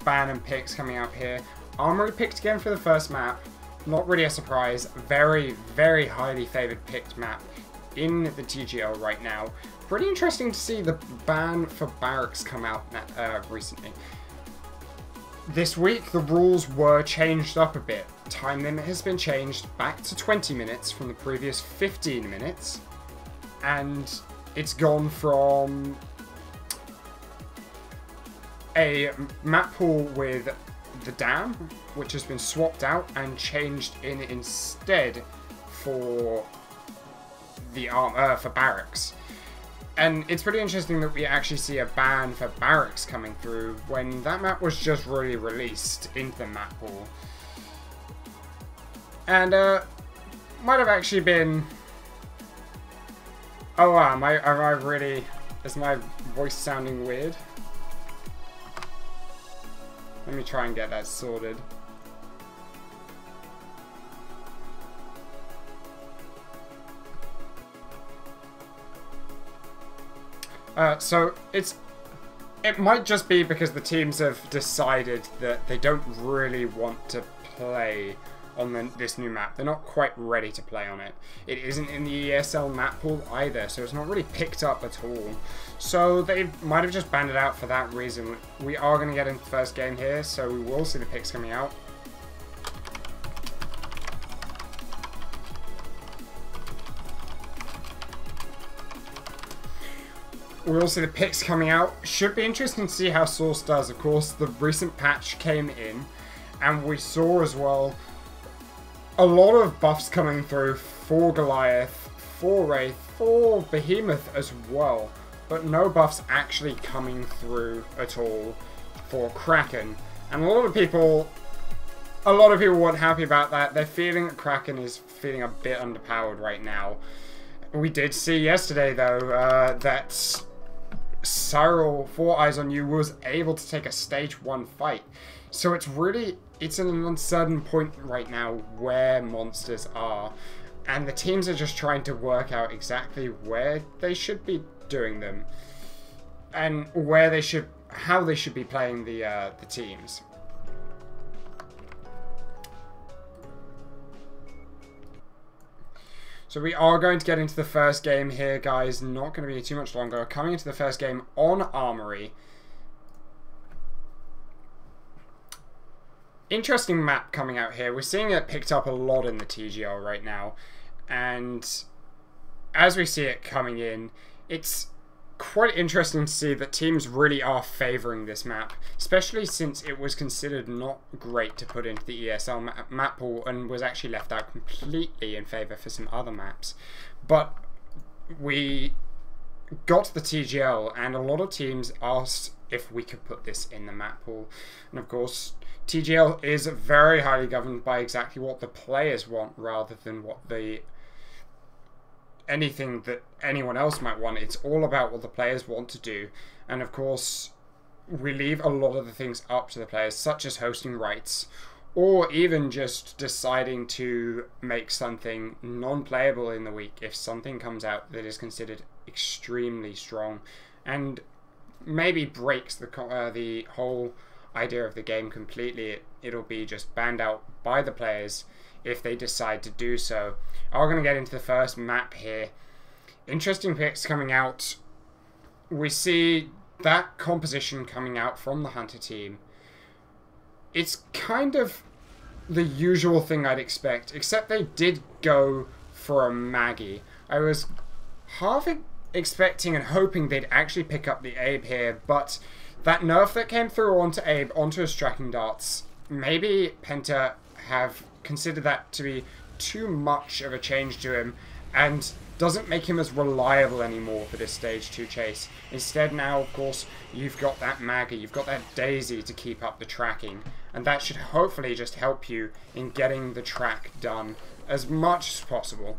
ban and picks coming out here. Armory picked again for the first map. Not really a surprise. Very, very highly favored picked map in the TGL right now. Pretty interesting to see the ban for barracks come out recently. This week, the rules were changed up a bit. Time limit has been changed back to 20 minutes from the previous 15 minutes. And it's gone from a map pool with the dam, which has been swapped out and changed in instead for the for barracks. And it's pretty interesting that we actually see a ban for barracks coming through when that map was just really released into the map pool. And might have actually been... Oh wow, am I really... Is my voice sounding weird? Let me try and get that sorted. So it might just be because the teams have decided that they don't really want to play on this new map. They're not quite ready to play on it. It isn't in the ESL map pool either, so it's not really picked up at all. So they might have just banned it out for that reason. We are going to get into the first game here, so we will see the picks coming out. We'll see the picks coming out. Should be interesting to see how Source does. Of course, the recent patch came in, and we saw as well a lot of buffs coming through for Goliath, for Wraith, for Behemoth as well, but no buffs actually coming through at all for Kraken. And a lot of people weren't happy about that. They're feeling that Kraken is feeling a bit underpowered right now. We did see yesterday, though, that Cyril, 4 Eyes on You, was able to take a stage 1 fight. So it's an uncertain point right now where monsters are. And the teams are just trying to work out exactly where they should be doing them. And how they should be playing the teams. So we are going to get into the first game here, guys. Not going to be too much longer. Coming into the first game on Armory. Interesting map coming out here. We're seeing it picked up a lot in the TGL right now. And as we see it coming in, it's quite interesting to see that teams really are favouring this map, especially since it was considered not great to put into the ESL map pool and was actually left out completely in favour for some other maps. But we got to the TGL and a lot of teams asked if we could put this in the map pool. And of course, TGL is very highly governed by exactly what the players want rather than what anything that anyone else might want. It's all about what the players want to do. And of course, we leave a lot of the things up to the players, such as hosting rights, or even just deciding to make something non-playable in the week if something comes out that is considered extremely strong and maybe breaks the whole idea of the game completely. It'll be just banned out by the players if they decide to do so. We're going to get into the first map here. Interesting picks coming out. We see that composition coming out from the Hunter team. It's kind of the usual thing I'd expect, except they did go for a Maggie. I was half expecting and hoping they'd actually pick up the Abe here, but that nerf that came through onto Abe, onto his tracking darts, maybe Penta have considered that to be too much of a change to him and doesn't make him as reliable anymore for this stage 2 chase. Instead now, of course, you've got that Maggie, you've got that Daisy to keep up the tracking, and that should hopefully just help you in getting the track done as much as possible.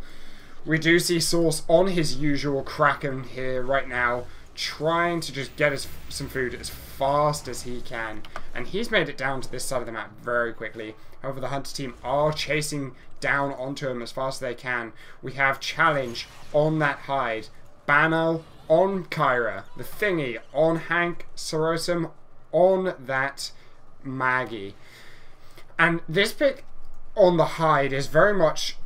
We do see Source on his usual Kraken here right now, trying to just get some food as fast as he can, and he's made it down to this side of the map very quickly. However, the Hunter team are chasing down onto him as fast as they can. We have Challenge on that hide, Banal on Kyra, the Thingy on Hank, Sorosum on that Maggie. And this pick on the Hyde is very much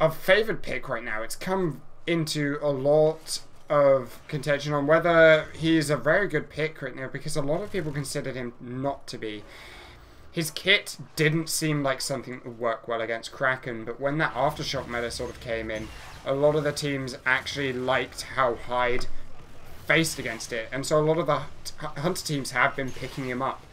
a favoured pick right now. It's come into a lot of contention on whether he's a very good pick right now, because a lot of people considered him not to be. His kit didn't seem like something that would work well against Kraken, but when that Aftershock meta sort of came in, a lot of the teams actually liked how Hyde faced against it, and so a lot of the Hunter teams have been picking him up,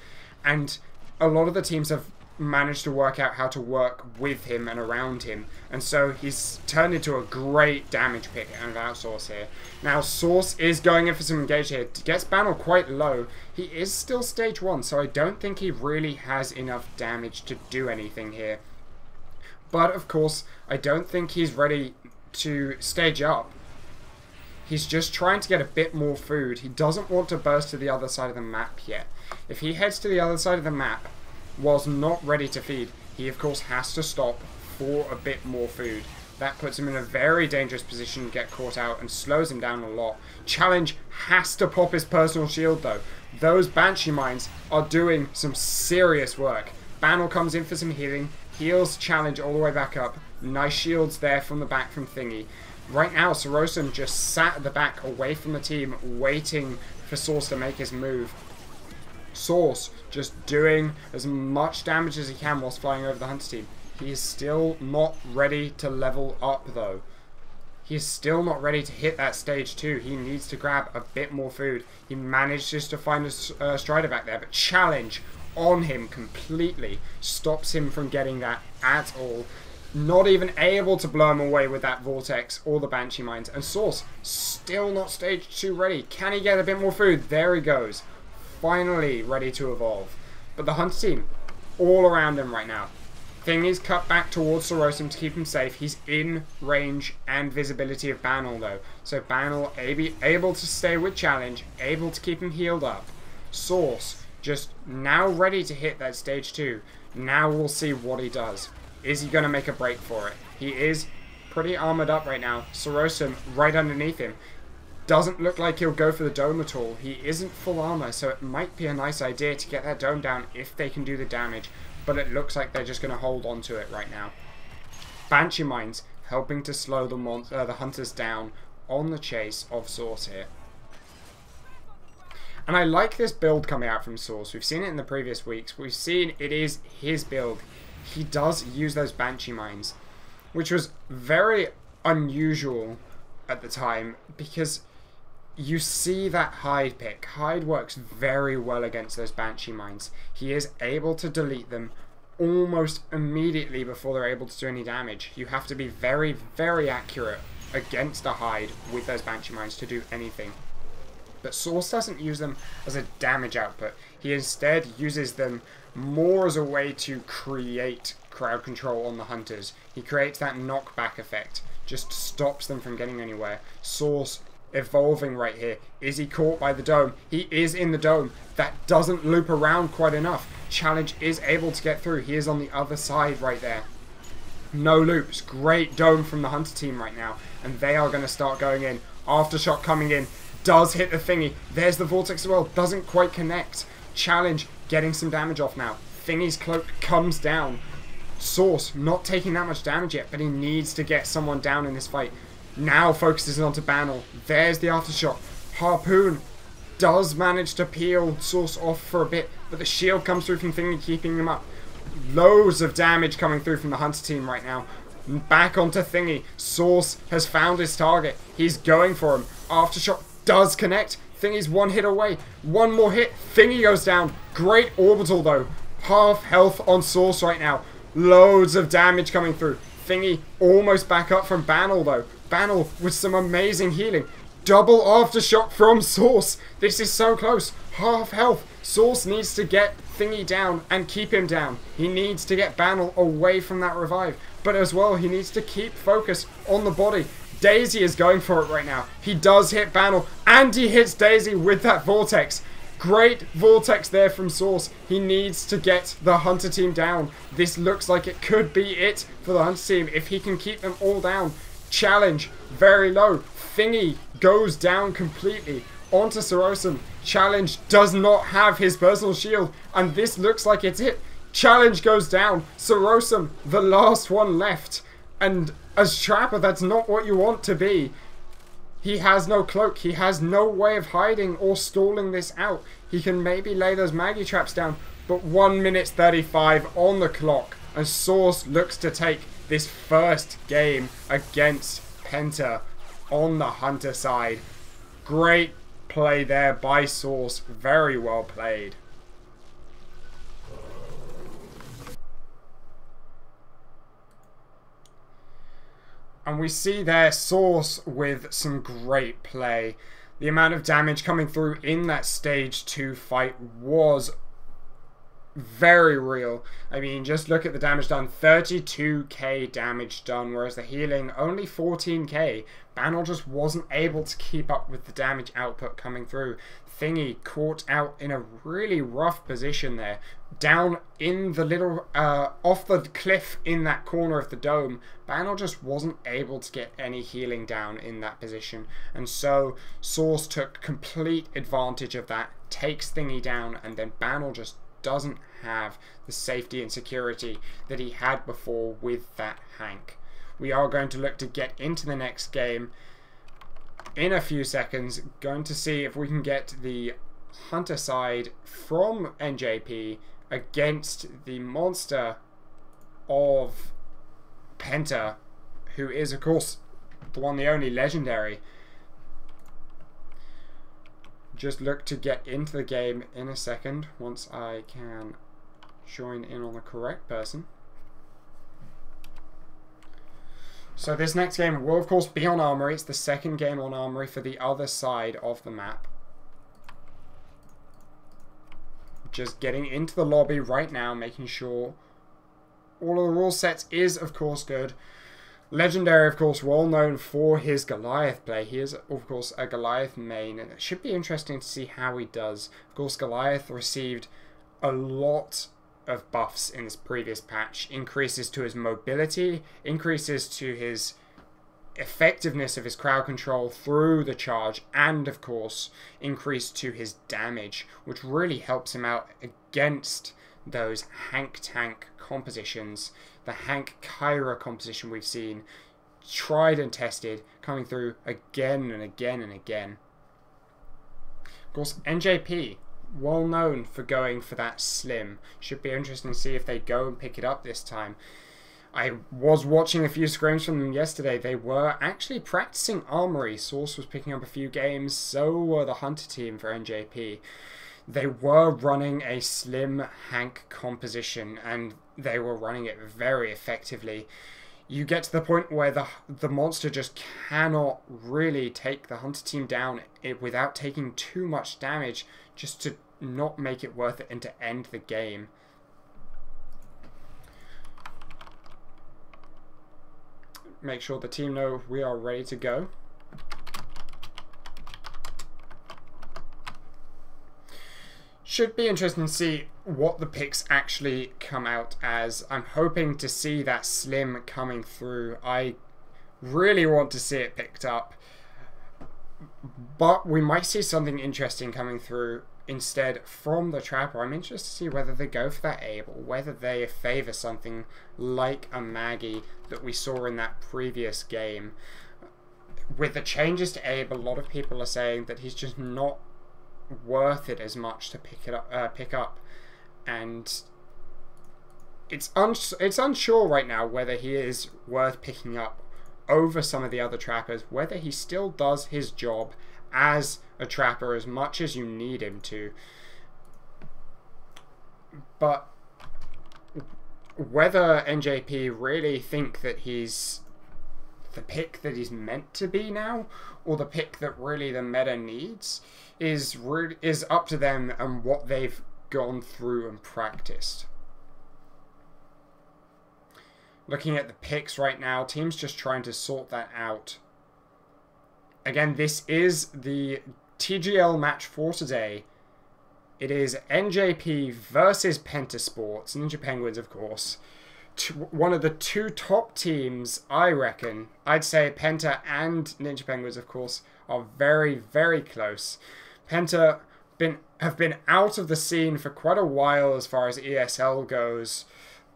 and a lot of the teams have managed to work out how to work with him and around him, and so he's turned into a great damage pick and outsource here. Now Source is going in for some engage here, gets Banner quite low. He is still stage 1, so I don't think he really has enough damage to do anything here, but of course I don't think he's ready to stage up. He's just trying to get a bit more food. He doesn't want to burst to the other side of the map yet. If he heads to the other side of the map was not ready to feed, he of course has to stop for a bit more food. That puts him in a very dangerous position to get caught out and slows him down a lot. Challenge has to pop his personal shield though. Those Banshee Mines are doing some serious work. Banner comes in for some healing, heals Challenge all the way back up. Nice shields there from the back from Thingy. Right now Sorosum just sat at the back away from the team, waiting for Source to make his move. Source just doing as much damage as he can whilst flying over the Hunter team. He is still not ready to level up though. He is still not ready to hit that stage 2. He needs to grab a bit more food. He manages to find a Strider back there, but Challenge on him completely stops him from getting that at all. Not even able to blow him away with that Vortex or the Banshee Mines. And Source still not stage 2 ready. Can he get a bit more food? There he goes. Finally ready to evolve. But the Hunter team all around him right now. Thingy's cut back towards Sorosum to keep him safe. He's in range and visibility of Banal though. So Banal able to stay with Challenge, able to keep him healed up. Source just now ready to hit that stage 2. Now we'll see what he does. Is he going to make a break for it? He is pretty armored up right now. Sorosum right underneath him. Doesn't look like he'll go for the dome at all. He isn't full armor, so it might be a nice idea to get that dome down if they can do the damage. But it looks like they're just going to hold on to it right now. Banshee Mines helping to slow the Hunters down on the chase of Source here. And I like this build coming out from Source. We've seen it in the previous weeks. We've seen it is his build. He does use those Banshee Mines, which was very unusual at the time, because you see that Hyde pick. Hyde works very well against those Banshee Mines. He is able to delete them almost immediately before they're able to do any damage. You have to be very, very accurate against a Hyde with those Banshee Mines to do anything. But Source doesn't use them as a damage output. He instead uses them more as a way to create crowd control on the Hunters. He creates that knockback effect. Just stops them from getting anywhere. Source evolving right here. Is he caught by the dome? He is in the dome. That doesn't loop around quite enough. Challenge is able to get through. He is on the other side right there. No loops. Great dome from the Hunter team right now. And they are going to start going in. Aftershock coming in. Does hit the Thingy. There's the Vortex as well. Doesn't quite connect. Challenge getting some damage off now. Thingy's cloak comes down. Source not taking that much damage yet, but he needs to get someone down in this fight. Now focuses onto Banal. There's the Aftershock. Harpoon does manage to peel Source off for a bit, but the shield comes through from Thingy, keeping him up. Loads of damage coming through from the Hunter team right now. Back onto Thingy. Source has found his target. He's going for him. Aftershock does connect. Thingy's one hit away. One more hit. Thingy goes down. Great orbital though. Half health on Source right now. Loads of damage coming through. Thingy almost back up from Banal though. Banal with some amazing healing. Double Aftershock from Source. This is so close. Half health. Source needs to get Thingy down and keep him down. He needs to get Banal away from that revive. But as well, he needs to keep focus on the body. Daisy is going for it right now. He does hit Banal and he hits Daisy with that Vortex. Great Vortex there from Source. He needs to get the Hunter team down. This looks like it could be it for the Hunter team if he can keep them all down. Challenge very low. Thingy goes down completely onto Sorosum. Challenge does not have his personal shield, and this looks like it's it. Challenge goes down. Sorosum, the last one left. And as Trapper, that's not what you want to be. He has no cloak. He has no way of hiding or stalling this out. He can maybe lay those Maggie traps down, but 1 minute 35 on the clock, and Source looks to take this first game against Penta on the Hunter side. Great play there by Source. Very well played. And we see there Source with some great play. The amount of damage coming through in that stage 2 fight was very real. I mean, just look at the damage done. 32k damage done, whereas the healing only 14k. Banner just wasn't able to keep up with the damage output coming through. Thingy caught out in a really rough position there. Down in the little, off the cliff in that corner of the dome. Banner just wasn't able to get any healing down in that position. And so Source took complete advantage of that, takes Thingy down, and then Banner just doesn't have the safety and security that he had before with that Hank. We are going to look to get into the next game in a few seconds. Going to see if we can get the Hunter side from NjP against the monster of Penta, who is of course the one, the only legendary. Just look to get into the game in a second once I can join in on the correct person. So this next game will of course be on Armory. It's the second game on Armory for the other side of the map. Just getting into the lobby right now, making sure all of the rule sets is of course good. Legendary, of course, well known for his Goliath play. He is, of course, a Goliath main, and it should be interesting to see how he does. Of course, Goliath received a lot of buffs in this previous patch. Increases to his mobility, increases to his effectiveness of his crowd control through the charge, and, of course, increase to his damage, which really helps him out against those Hank Tank compositions. The Hank Kyra composition we've seen, tried and tested, coming through again and again and again. Of course, NjP, well known for going for that slim. Should be interesting to see if they go and pick it up this time. I was watching a few scrims from them yesterday. They were actually practicing Armory. Source was picking up a few games, so were the Hunter team for NjP. They were running a slim Hank composition, and they were running it very effectively. You get to the point where the monster just cannot really take the Hunter team down without taking too much damage, just to not make it worth it and to end the game. Make sure the team know we are ready to go. Should be interesting to see what the picks actually come out as. I'm hoping to see that slim coming through. I really want to see it picked up. But we might see something interesting coming through instead from the Trapper. I'm interested to see whether they go for that Abel, whether they favour something like a Maggie that we saw in that previous game. With the changes to Abel, a lot of people are saying that he's just not worth it as much to pick up, and it's unsure right now whether he is worth picking up over some of the other trappers, whether he still does his job as a trapper as much as you need him to, but whether NjP really think that he's the pick that he's meant to be now, or the pick that really the meta needs, is up to them and what they've gone through and practiced. Looking at the picks right now, teams just trying to sort that out. Again, this is the TGL match for today. It is NjP versus Penta Sports, Ninja Penguins, of course. One of the two top teams, I reckon. I'd say Penta and Ninja Penguins, of course, are very, very close. Penta have been out of the scene for quite a while as far as ESL goes.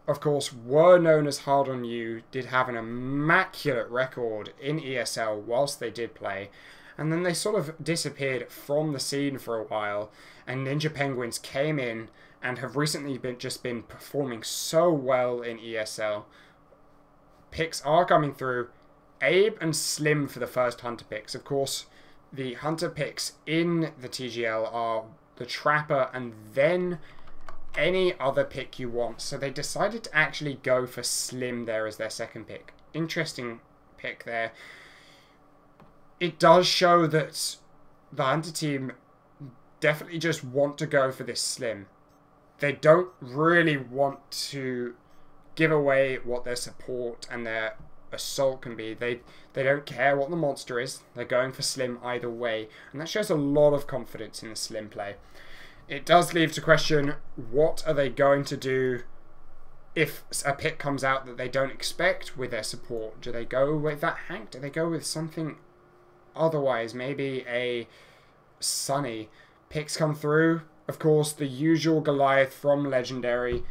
Of course, were known as Hard On You, did have an immaculate record in ESL whilst they did play, and then they sort of disappeared from the scene for a while, and Ninja Penguins came in and have recently been performing so well in ESL. Picks are coming through. Abe and Slim for the first Hunter picks. Of course, the Hunter picks in the TGL are the Trapper and then any other pick you want. So they decided to actually go for Slim there as their second pick. Interesting pick there. It does show that the Hunter team definitely just want to go for this Slim. They don't really want to give away what their support and their assault can be. They don't care what the monster is. They're going for Slim either way. And that shows a lot of confidence in the Slim play. It does leave to question, what are they going to do if a pick comes out that they don't expect with their support? Do they go with that Hank? Do they go with something otherwise? Maybe a Sunny. Picks come through. Of course, the usual Goliath from Legendary.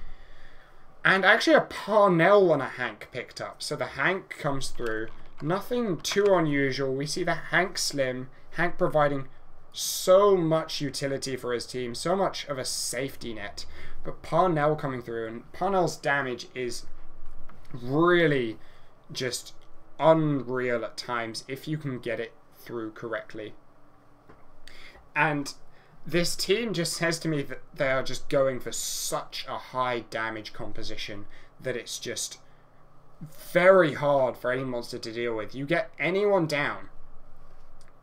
And actually a Parnell and a Hank picked up. So the Hank comes through. Nothing too unusual. We see the Hank Slim. Hank providing so much utility for his team. So much of a safety net. But Parnell coming through. And Parnell's damage is really just unreal at times if you can get it through correctly. And this team just says to me that they are just going for such a high damage composition that it's just very hard for any monster to deal with. You get anyone down,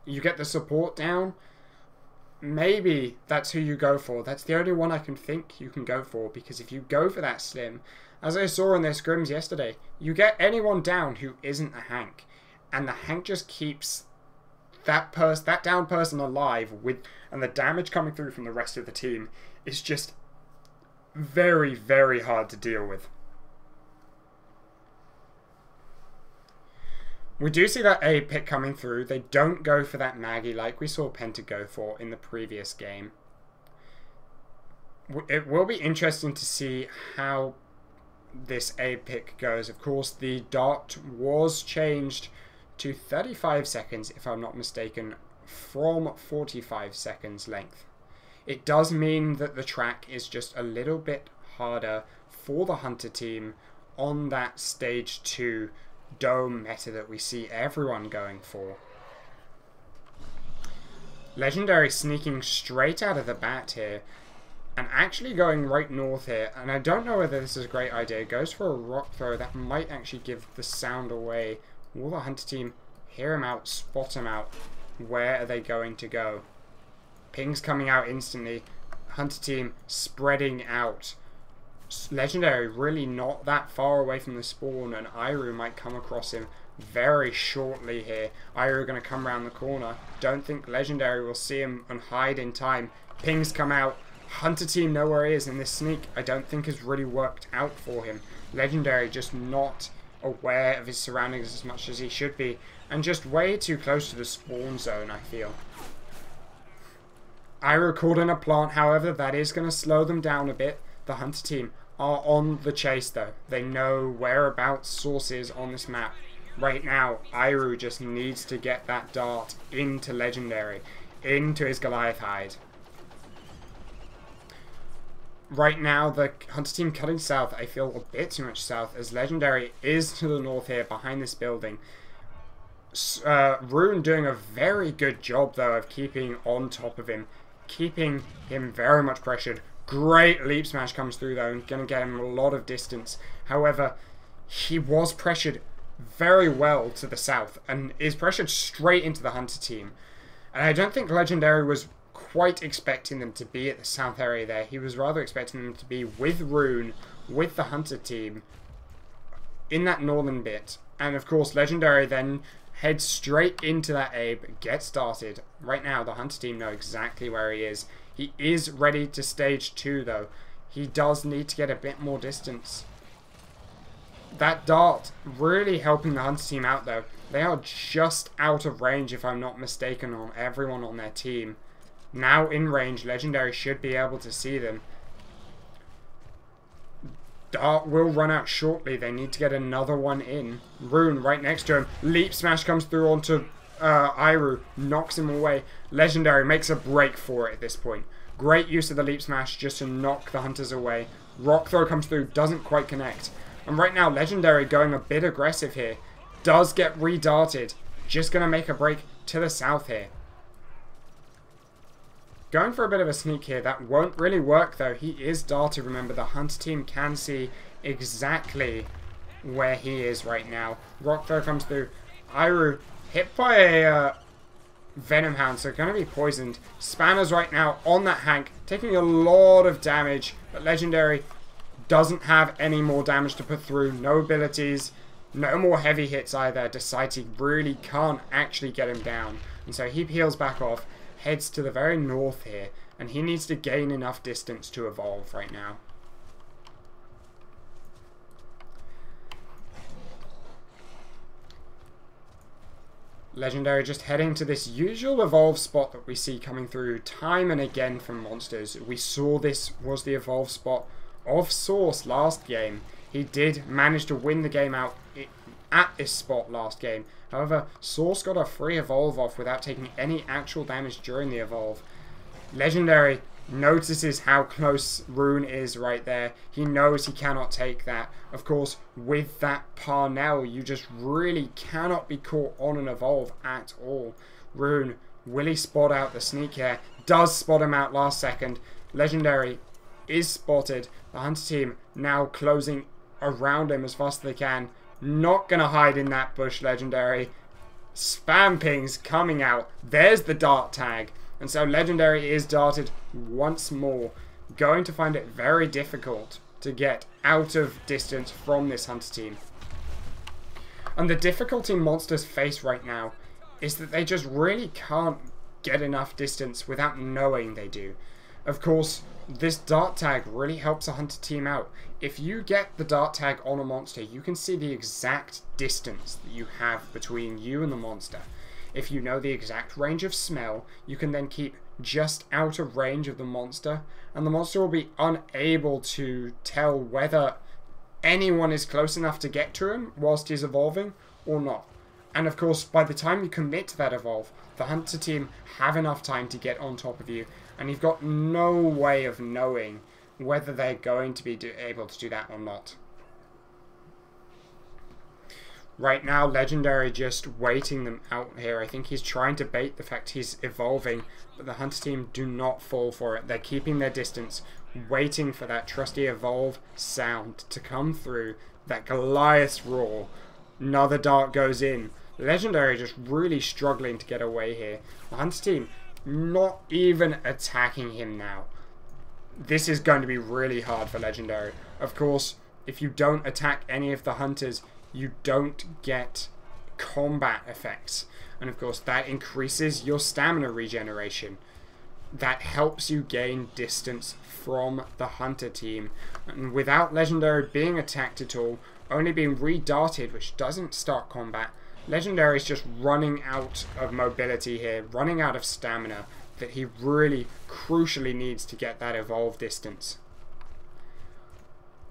you get the support down, maybe that's who you go for. That's the only one I can think you can go for, because if you go for that Slim, as I saw in their scrims yesterday, you get anyone down who isn't a Hank, and the Hank just keeps that down person alive and the damage coming through from the rest of the team is just very, very hard to deal with. We do see that A pick coming through. They don't go for that Maggie like we saw Penta go for in the previous game. It will be interesting to see how this A pick goes. Of course, the dart was changed to 35 seconds, if I'm not mistaken, from 45 seconds length. It does mean that the track is just a little bit harder for the Hunter team on that stage 2 dome meta that we see everyone going for. Legendary sneaking straight out of the bat here and actually going right north here, and I don't know whether this is a great idea. Goes for a rock throw that might actually give the sound away. Will the Hunter team hear him out, spot him out? Where are they going to go? Ping's coming out instantly. Hunter team spreading out. Legendary really not that far away from the spawn, and Iru might come across him very shortly here. Iru going to come around the corner. Don't think Legendary will see him and hide in time. Ping's come out. Hunter team know where he is, and this sneak I don't think has really worked out for him. Legendary just not aware of his surroundings as much as he should be, and just way too close to the spawn zone, I feel. Iru caught in a plant, however, that is going to slow them down a bit. The Hunter team are on the chase though. They know whereabouts Source is on this map. Right now, Iru just needs to get that dart into Legendary, into his Goliath hide. Right now, the Hunter team cutting south, I feel a bit too much south, as Legendary is to the north here, behind this building. Rune doing a very good job, though, of keeping on top of him, keeping him very much pressured. Great leap smash comes through, though, and going to get him a lot of distance. However, he was pressured very well to the south, and is pressured straight into the Hunter team. And I don't think Legendary was quite expecting them to be at the south area there. He was rather expecting them to be with Rune, with the Hunter team, in that northern bit. And of course, Legendary then heads straight into that Abe, get started. Right now, the Hunter team know exactly where he is. He is ready to stage 2, though. He does need to get a bit more distance. That dart really helping the Hunter team out, though. They are just out of range, if I'm not mistaken, on everyone on their team. Now in range, Legendary should be able to see them. Dart will run out shortly. They need to get another one in. Rune right next to him. Leap Smash comes through onto Iru. Knocks him away. Legendary makes a break for it at this point. Great use of the Leap Smash just to knock the Hunters away. Rock Throw comes through. Doesn't quite connect. And right now, Legendary going a bit aggressive here. Does get re-darted. Just going to make a break to the south here. Going for a bit of a sneak here. That won't really work though. He is darted. Remember, the Hunter team can see exactly where he is right now. Rock Throw comes through. Iru hit by a Venom Hound, so going to be poisoned. Spanner's right now on that Hank, taking a lot of damage. But Legendary doesn't have any more damage to put through. No abilities. No more heavy hits either. Decides he really can't actually get him down. And so he peels back off. Heads to the very north here, and he needs to gain enough distance to evolve right now. Legendary just heading to this usual evolve spot that we see coming through time and again from monsters. We saw this was the evolve spot of Source last game. He did manage to win the game out at this spot last game. However, Source got a free evolve off without taking any actual damage during the evolve. Legendary notices how close Rune is right there. He knows he cannot take that. Of course, with that Parnell, you just really cannot be caught on an evolve at all. Rune, will he spot out the sneak here? Does spot him out last second. Legendary is spotted. The Hunter team now closing around him as fast as they can. Not going to hide in that bush, Legendary. Spam pings coming out. There's the dart tag. And so Legendary is darted once more. Going to find it very difficult to get out of distance from this Hunter team. And the difficulty monsters face right now is that they just really can't get enough distance without knowing they do. Of course, this dart tag really helps a Hunter team out. If you get the dart tag on a monster, you can see the exact distance that you have between you and the monster. If you know the exact range of smell, you can then keep just out of range of the monster, and the monster will be unable to tell whether anyone is close enough to get to him whilst he's evolving or not. And of course, by the time you commit to that evolve, the Hunter team have enough time to get on top of you, and you've got no way of knowing whether they're going to be able to do that or not. Right now, Legendary just waiting them out here. I think he's trying to bait the fact he's evolving, but the Hunter team do not fall for it. They're keeping their distance, waiting for that trusty evolve sound to come through, that Goliath's roar. Another dart goes in. Legendary just really struggling to get away here. The Hunter team not even attacking him now. This is going to be really hard for Legendary. Of course, if you don't attack any of the Hunters, you don't get combat effects. And of course, that increases your stamina regeneration. That helps you gain distance from the Hunter team. And without Legendary being attacked at all, only being re-darted, which doesn't start combat, Legendary is just running out of mobility here, running out of stamina that he really crucially needs to get that evolve distance.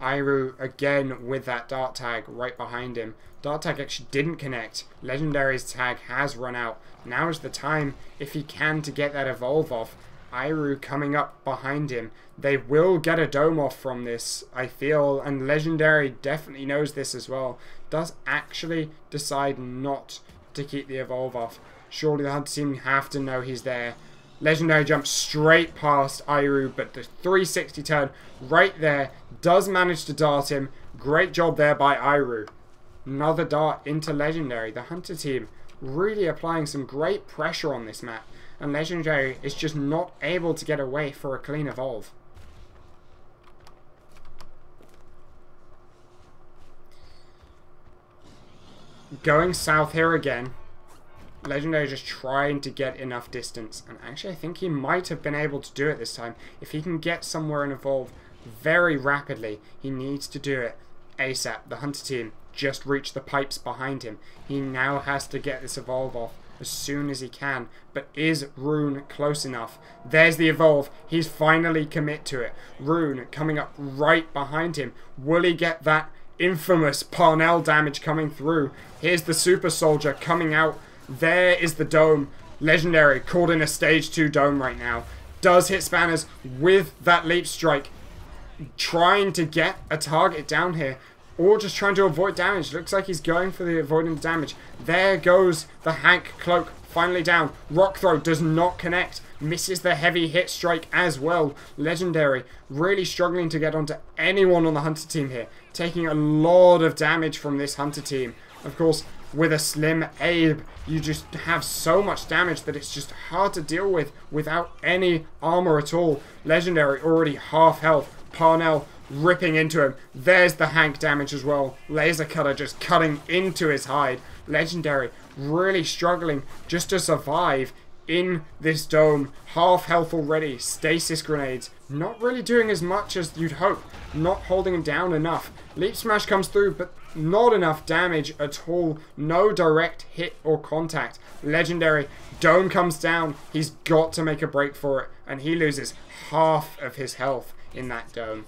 Iru again with that dart tag right behind him. Dart tag actually didn't connect. Legendary's tag has run out. Now is the time, if he can, to get that evolve off. Iru coming up behind him. They will get a dome off from this, I feel, and Legendary definitely knows this as well. Does actually decide not to keep the evolve off. Surely the Hunter team have to know he's there. Legendary jumps straight past Iru, but the 360 turn right there does manage to dart him. Great job there by Iru. Another dart into Legendary. The Hunter team really applying some great pressure on this map, and Legendary is just not able to get away for a clean evolve. Going south here again. Legendary just trying to get enough distance, and actually I think he might have been able to do it this time. If he can get somewhere and evolve very rapidly, he needs to do it ASAP. The Hunter team just reached the pipes behind him. He now has to get this evolve off as soon as he can. But is Rune close enough? There's the evolve. He's finally commit to it. Rune coming up right behind him. Will he get that infamous Parnell damage coming through? Here's the Super Soldier coming out. There is the Dome. Legendary caught in a stage 2 Dome right now. Does hit Spanners with that Leap Strike. Trying to get a target down here. Or just trying to avoid damage. Looks like he's going for the avoiding damage. There goes the Hank Cloak. Finally down. Rock Throw does not connect. Misses the heavy hit strike as well. Legendary really struggling to get onto anyone on the Hunter team here. Taking a lot of damage from this Hunter team. Of course, with a slim Abe, you just have so much damage that it's just hard to deal with without any armor at all. Legendary already half health. Parnell ripping into him. There's the Hank damage as well. Laser Cutter just cutting into his hide. Legendary really struggling just to survive in this Dome. Half health already. Stasis grenades. Not really doing as much as you'd hope. Not holding him down enough. Leap Smash comes through, but not enough damage at all. No direct hit or contact. Legendary. Dome comes down. He's got to make a break for it. And he loses half of his health in that Dome.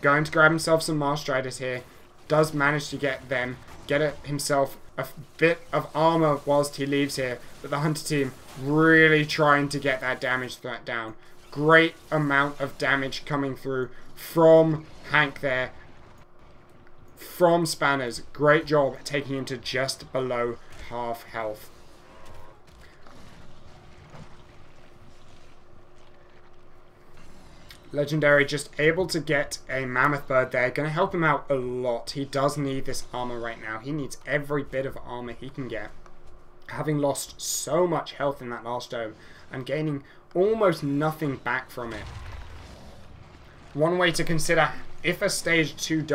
Going to grab himself some Mars Striders here. Does manage to get them. Get himself a bit of armor whilst he leaves here. But the Hunter team really trying to get that damage threat down. Great amount of damage coming through from Hank there. From Spanners. Great job taking him to just below half health. Legendary just able to get a Mammoth Bird there. Going to help him out a lot. He does need this armor right now. He needs every bit of armor he can get. Having lost so much health in that last Dome and gaining almost nothing back from it. One way to consider if a stage 2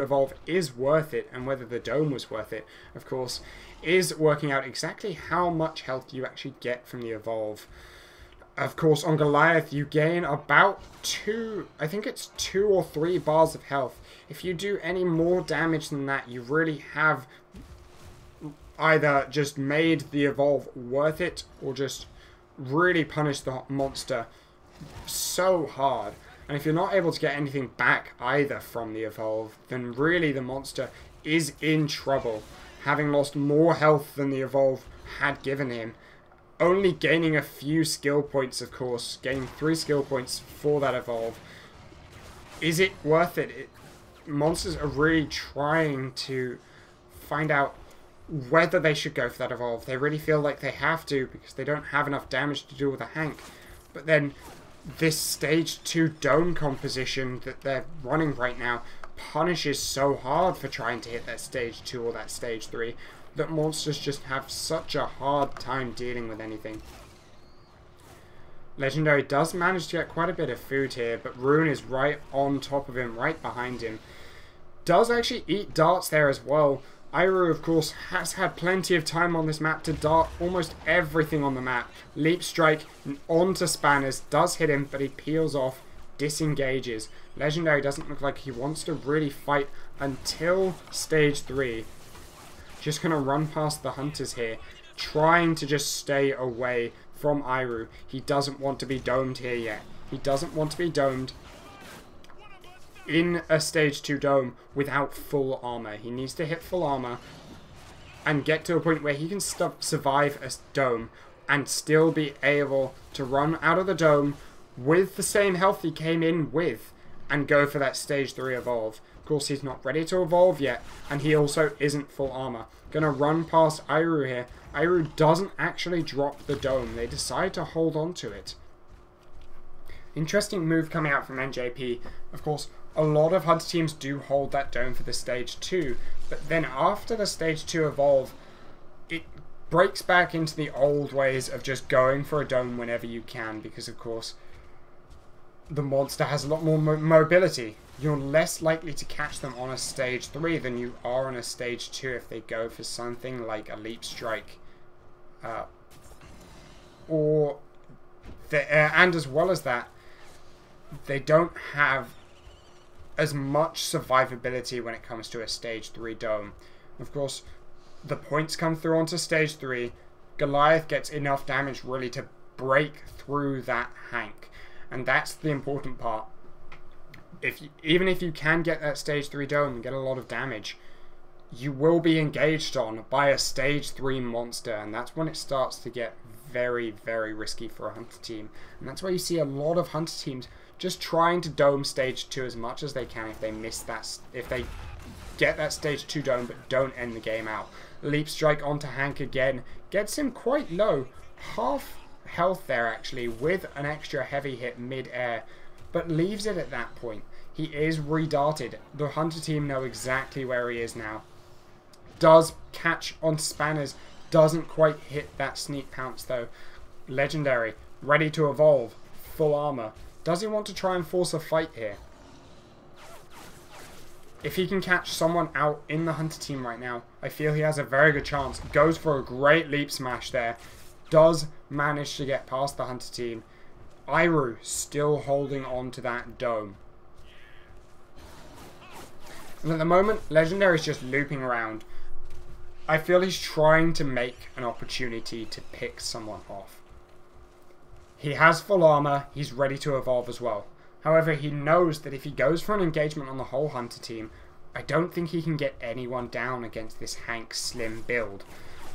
evolve is worth it, and whether the Dome was worth it, of course, is working out exactly how much health you actually get from the evolve. Of course, on Goliath, you gain about 2 or 3 bars of health. If you do any more damage than that, you really have either just made the evolve worth it, or just really punished the monster so hard. And if you're not able to get anything back either from the evolve, then really the monster is in trouble, having lost more health than the evolve had given him. Only gaining a few skill points, of course. Gaining 3 skill points for that evolve. Is it worth it? Monsters are really trying to find out whether they should go for that evolve. They really feel like they have to because they don't have enough damage to deal with a Hank. But then this stage 2 Dome composition that they're running right now punishes so hard for trying to hit that stage 2 or that stage 3. That monsters just have such a hard time dealing with anything. Legendary does manage to get quite a bit of food here, but Rune is right on top of him, right behind him. Does actually eat darts there as well. Iru, of course, has had plenty of time on this map to dart almost everything on the map. Leap Strike onto Spanners, does hit him, but he peels off, disengages. Legendary doesn't look like he wants to really fight until stage 3. Just going to run past the Hunters here, trying to just stay away from Iru. He doesn't want to be domed here yet. He doesn't want to be domed in a stage 2 Dome without full armor. He needs to hit full armor and get to a point where he can survive a Dome and still be able to run out of the Dome with the same health he came in with and go for that stage 3 evolve. Of course, he's not ready to evolve yet, and he also isn't full armor. Gonna run past Iru here. Iru doesn't actually drop the Dome. They decide to hold on to it. Interesting move coming out from NjP. Of course, a lot of Hunter teams do hold that Dome for the stage 2, but then after the stage 2 evolve, it breaks back into the old ways of just going for a Dome whenever you can, because of course, the monster has a lot more mobility. You're less likely to catch them on a stage 3 than you are on a stage 2 if they go for something like a Leap Strike. And as well as that, they don't have as much survivability when it comes to a stage 3 Dome. Of course, the points come through onto stage 3. Goliath gets enough damage really to break through that Hank. And that's the important part. Even if you can get that stage 3 dome and get a lot of damage, you will be engaged on by a stage 3 monster, and that's when it starts to get very, very risky for a Hunter team. And that's why you see a lot of Hunter teams just trying to dome stage 2 as much as they can if they miss that, if they get that stage 2 dome but don't end the game out. Leap strike onto Hank again, gets him quite low, half health there actually, with an extra heavy hit mid-air, but leaves it at that point. He is redarted. The Hunter team know exactly where he is now. Does catch on Spanners, doesn't quite hit that sneak pounce though. Legendary, ready to evolve, full armor. Does he want to try and force a fight here? If he can catch someone out in the Hunter team right now, I feel he has a very good chance. Goes for a great leap smash there. Does manage to get past the Hunter team. Iru still holding on to that dome. And at the moment, Legendary is just looping around. I feel he's trying to make an opportunity to pick someone off. He has full armor, he's ready to evolve as well. However, he knows that if he goes for an engagement on the whole Hunter team, I don't think he can get anyone down against this Hank Slim build.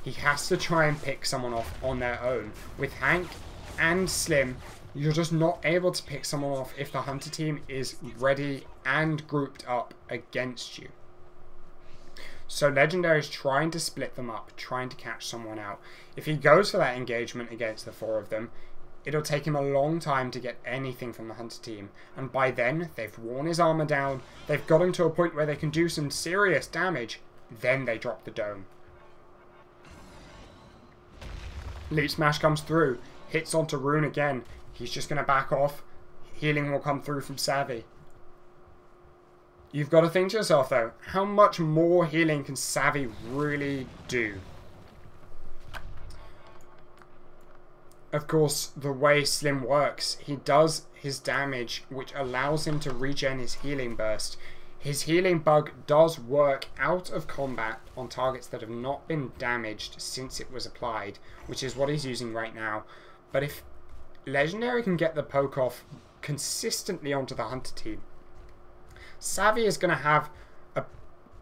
He has to try and pick someone off on their own. With Hank and Slim, you're just not able to pick someone off if the Hunter team is ready and grouped up against you. So Legendary is trying to split them up, trying to catch someone out. If he goes for that engagement against the 4 of them, it'll take him a long time to get anything from the Hunter team. And by then, they've worn his armor down, they've got him to a point where they can do some serious damage, then they drop the dome. Leap Smash comes through, hits onto Rune again. He's just going to back off. Healing will come through from Savvy. You've got to think to yourself though, how much more healing can Savvy really do? Of course, the way Slim works, he does his damage, which allows him to regen his healing burst. His healing bug does work out of combat on targets that have not been damaged since it was applied, which is what he's using right now. But if Legendary can get the poke off consistently onto the Hunter team, Savvy is going to have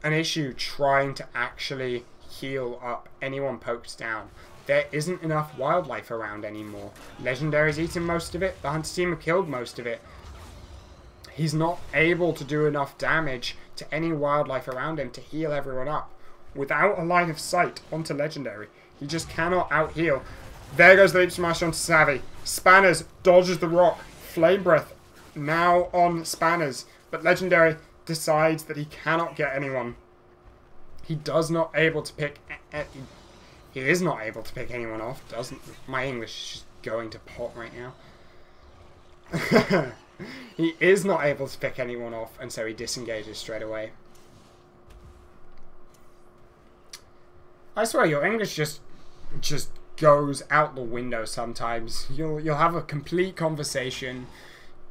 an issue trying to actually heal up anyone poked down. There isn't enough wildlife around anymore. Legendary's eaten most of it. The Hunter team have killed most of it. He's not able to do enough damage to any wildlife around him to heal everyone up. Without a line of sight onto Legendary, he just cannot out-heal. There goes the Leap Smash onto Savvy. Spanners dodges the rock. Flame Breath now on Spanners. But Legendary decides that he cannot get anyone. He does not able to pick... He is not able to pick anyone off. My English is just going to pot right now. He is not able to pick anyone off, and so he disengages straight away. I swear, your English just goes out the window sometimes. You'll have a complete conversation,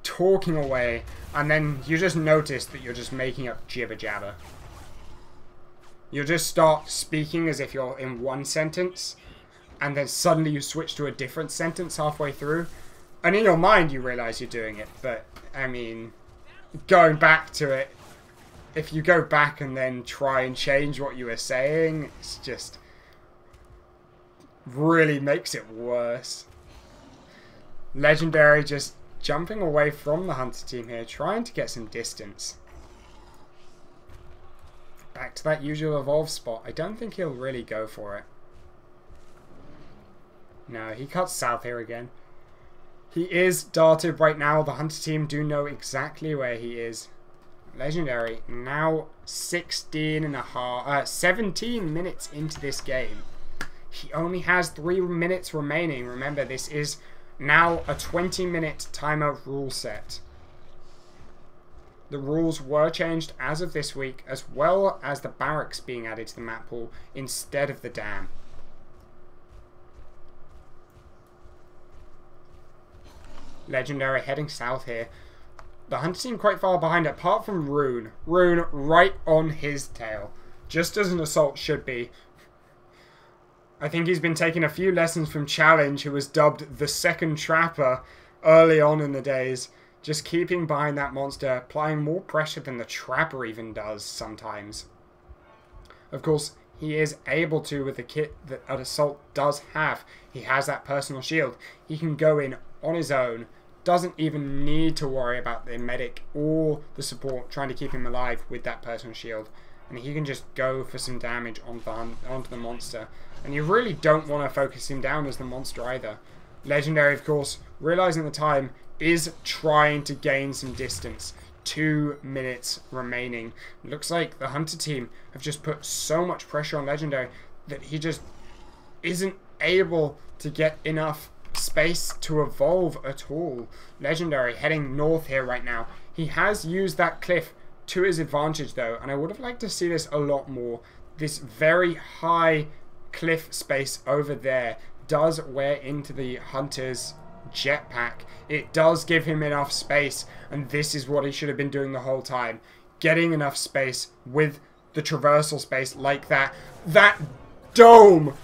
talking away, and then you just notice that you're just making up jibber jabber. You'll just start speaking as if you're in one sentence, and then suddenly you switch to a different sentence halfway through, and in your mind you realise you're doing it. But I mean, going back to it, if you go back and then try and change what you were saying, it's just really makes it worse. Legendary just jumping away from the Hunter team here, trying to get some distance. Back to that usual evolve spot. I don't think he'll really go for it. No, he cuts south here again. He is darted right now. The Hunter team do know exactly where he is. Legendary now 17 minutes into this game. He only has 3 minutes remaining. Remember, this is now a 20-minute timeout rule set. The rules were changed as of this week, as well as the barracks being added to the map pool instead of the dam. Legendary heading south here. The Hunter team quite far behind, apart from Rune. Rune right on his tail. Just as an assault should be. I think he's been taking a few lessons from Challenge, who was dubbed the second trapper early on in the days. Just keeping behind that monster, applying more pressure than the trapper even does sometimes. Of course, he is able to with the kit that an Assault does have. He has that personal shield. He can go in on his own. Doesn't even need to worry about the medic or the support trying to keep him alive with that personal shield. And he can just go for some damage onto the monster. And you really don't want to focus him down as the monster either. Legendary, of course, realizing the time, is trying to gain some distance. 2 minutes remaining. Looks like the Hunter team have just put so much pressure on Legendary that he just isn't able to get enough space to evolve at all. Legendary heading north here right now. He has used that cliff to his advantage though, and I would have liked to see this a lot more. This very high cliff space over there does wear into the Hunter's jetpack. It does give him enough space, and this is what he should have been doing the whole time. Getting enough space with the traversal space like that. That dome!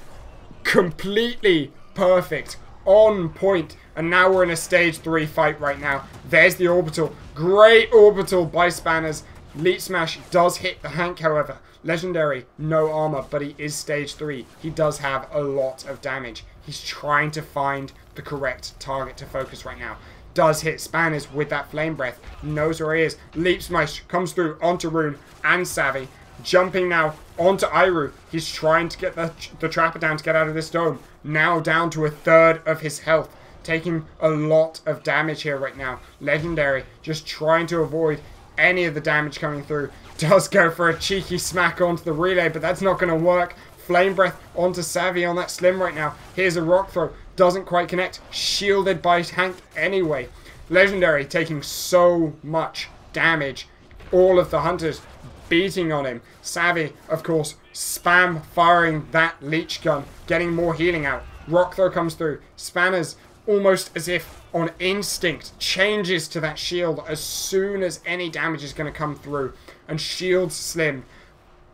Completely perfect. On point. And now we're in a stage 3 fight right now. There's the orbital. Great orbital by Spanners. Leech Smash does hit the Hank, however. Legendary, no armor, but he is stage 3. He does have a lot of damage. He's trying to find the correct target to focus right now. Does hit Spanners with that Flame Breath. Knows where he is. Leech Smash comes through onto Rune and Savvy. Jumping now onto Iru. He's trying to get the Trapper down to get out of this dome. Now down to 1/3 of his health. Taking a lot of damage here right now. Legendary just trying to avoid any of the damage coming through. Does go for a cheeky smack onto the relay, but that's not going to work. Flame Breath onto Savvy on that Slim right now. Here's a Rock Throw. Doesn't quite connect. Shielded by Hank anyway. Legendary taking so much damage. All of the Hunters beating on him. Savvy, of course, spam firing that Leech Gun. Getting more healing out. Rock Throw comes through. Spanners, almost as if on instinct, changes to that shield as soon as any damage is going to come through. And shields Slim.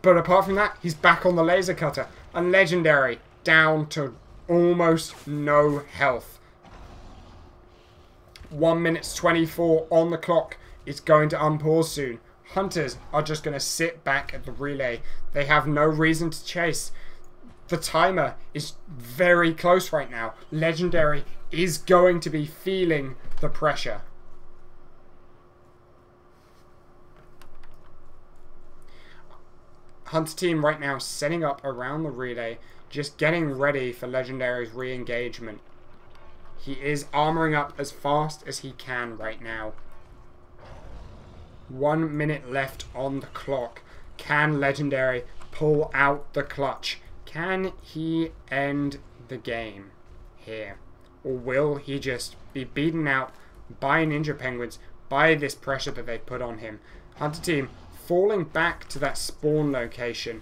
But apart from that, he's back on the laser cutter. And Legendary down to almost no health. 1 minute 24 on the clock. It's going to unpause soon. Hunters are just going to sit back at the relay. They have no reason to chase. The timer is very close right now. Legendary is going to be feeling the pressure. Hunter team right now setting up around the relay, just getting ready for Legendary's re-engagement. He is armoring up as fast as he can right now. 1 minute left on the clock. Can Legendary pull out the clutch? Can he end the game here? Or will he just be beaten out by Ninja Penguins, by this pressure that they put on him? Hunter team falling back to that spawn location.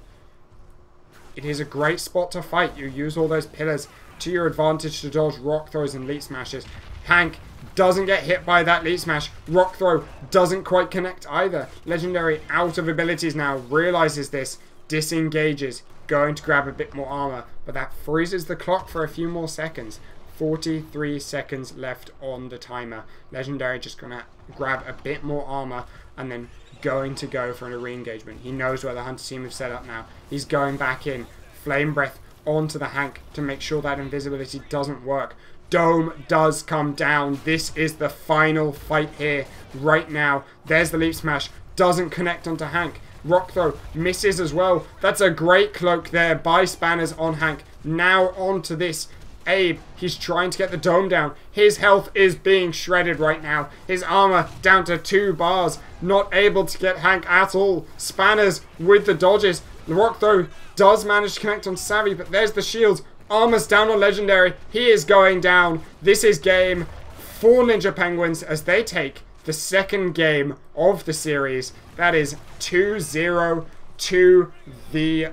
It is a great spot to fight. You use all those pillars to your advantage to dodge Rock Throws and Leech Smashes. Hank doesn't get hit by that Leech Smash. Rock Throw doesn't quite connect either. Legendary out of abilities now. Realizes this. Disengages. Going to grab a bit more armor. But that freezes the clock for a few more seconds. 43 seconds left on the timer. Legendary just going to grab a bit more armor and then going to go for a re-engagement. He knows where the Hunter team have set up now. He's going back in. Flame Breath onto the Hank to make sure that invisibility doesn't work. Dome does come down. This is the final fight here right now. There's the Leap Smash. Doesn't connect onto Hank. Rock Throw misses as well. That's a great cloak there by Spanners on Hank. Now onto this Abe. He's trying to get the dome down. His health is being shredded right now. His armor down to 2 bars. Not able to get Hank at all. Spanners with the dodges. The Rock Throw does manage to connect on Savvy, but there's the shields. Armor's down on Legendary. He is going down. This is game 4 Ninja Penguins as they take the second game of the series. That is 2-0 to the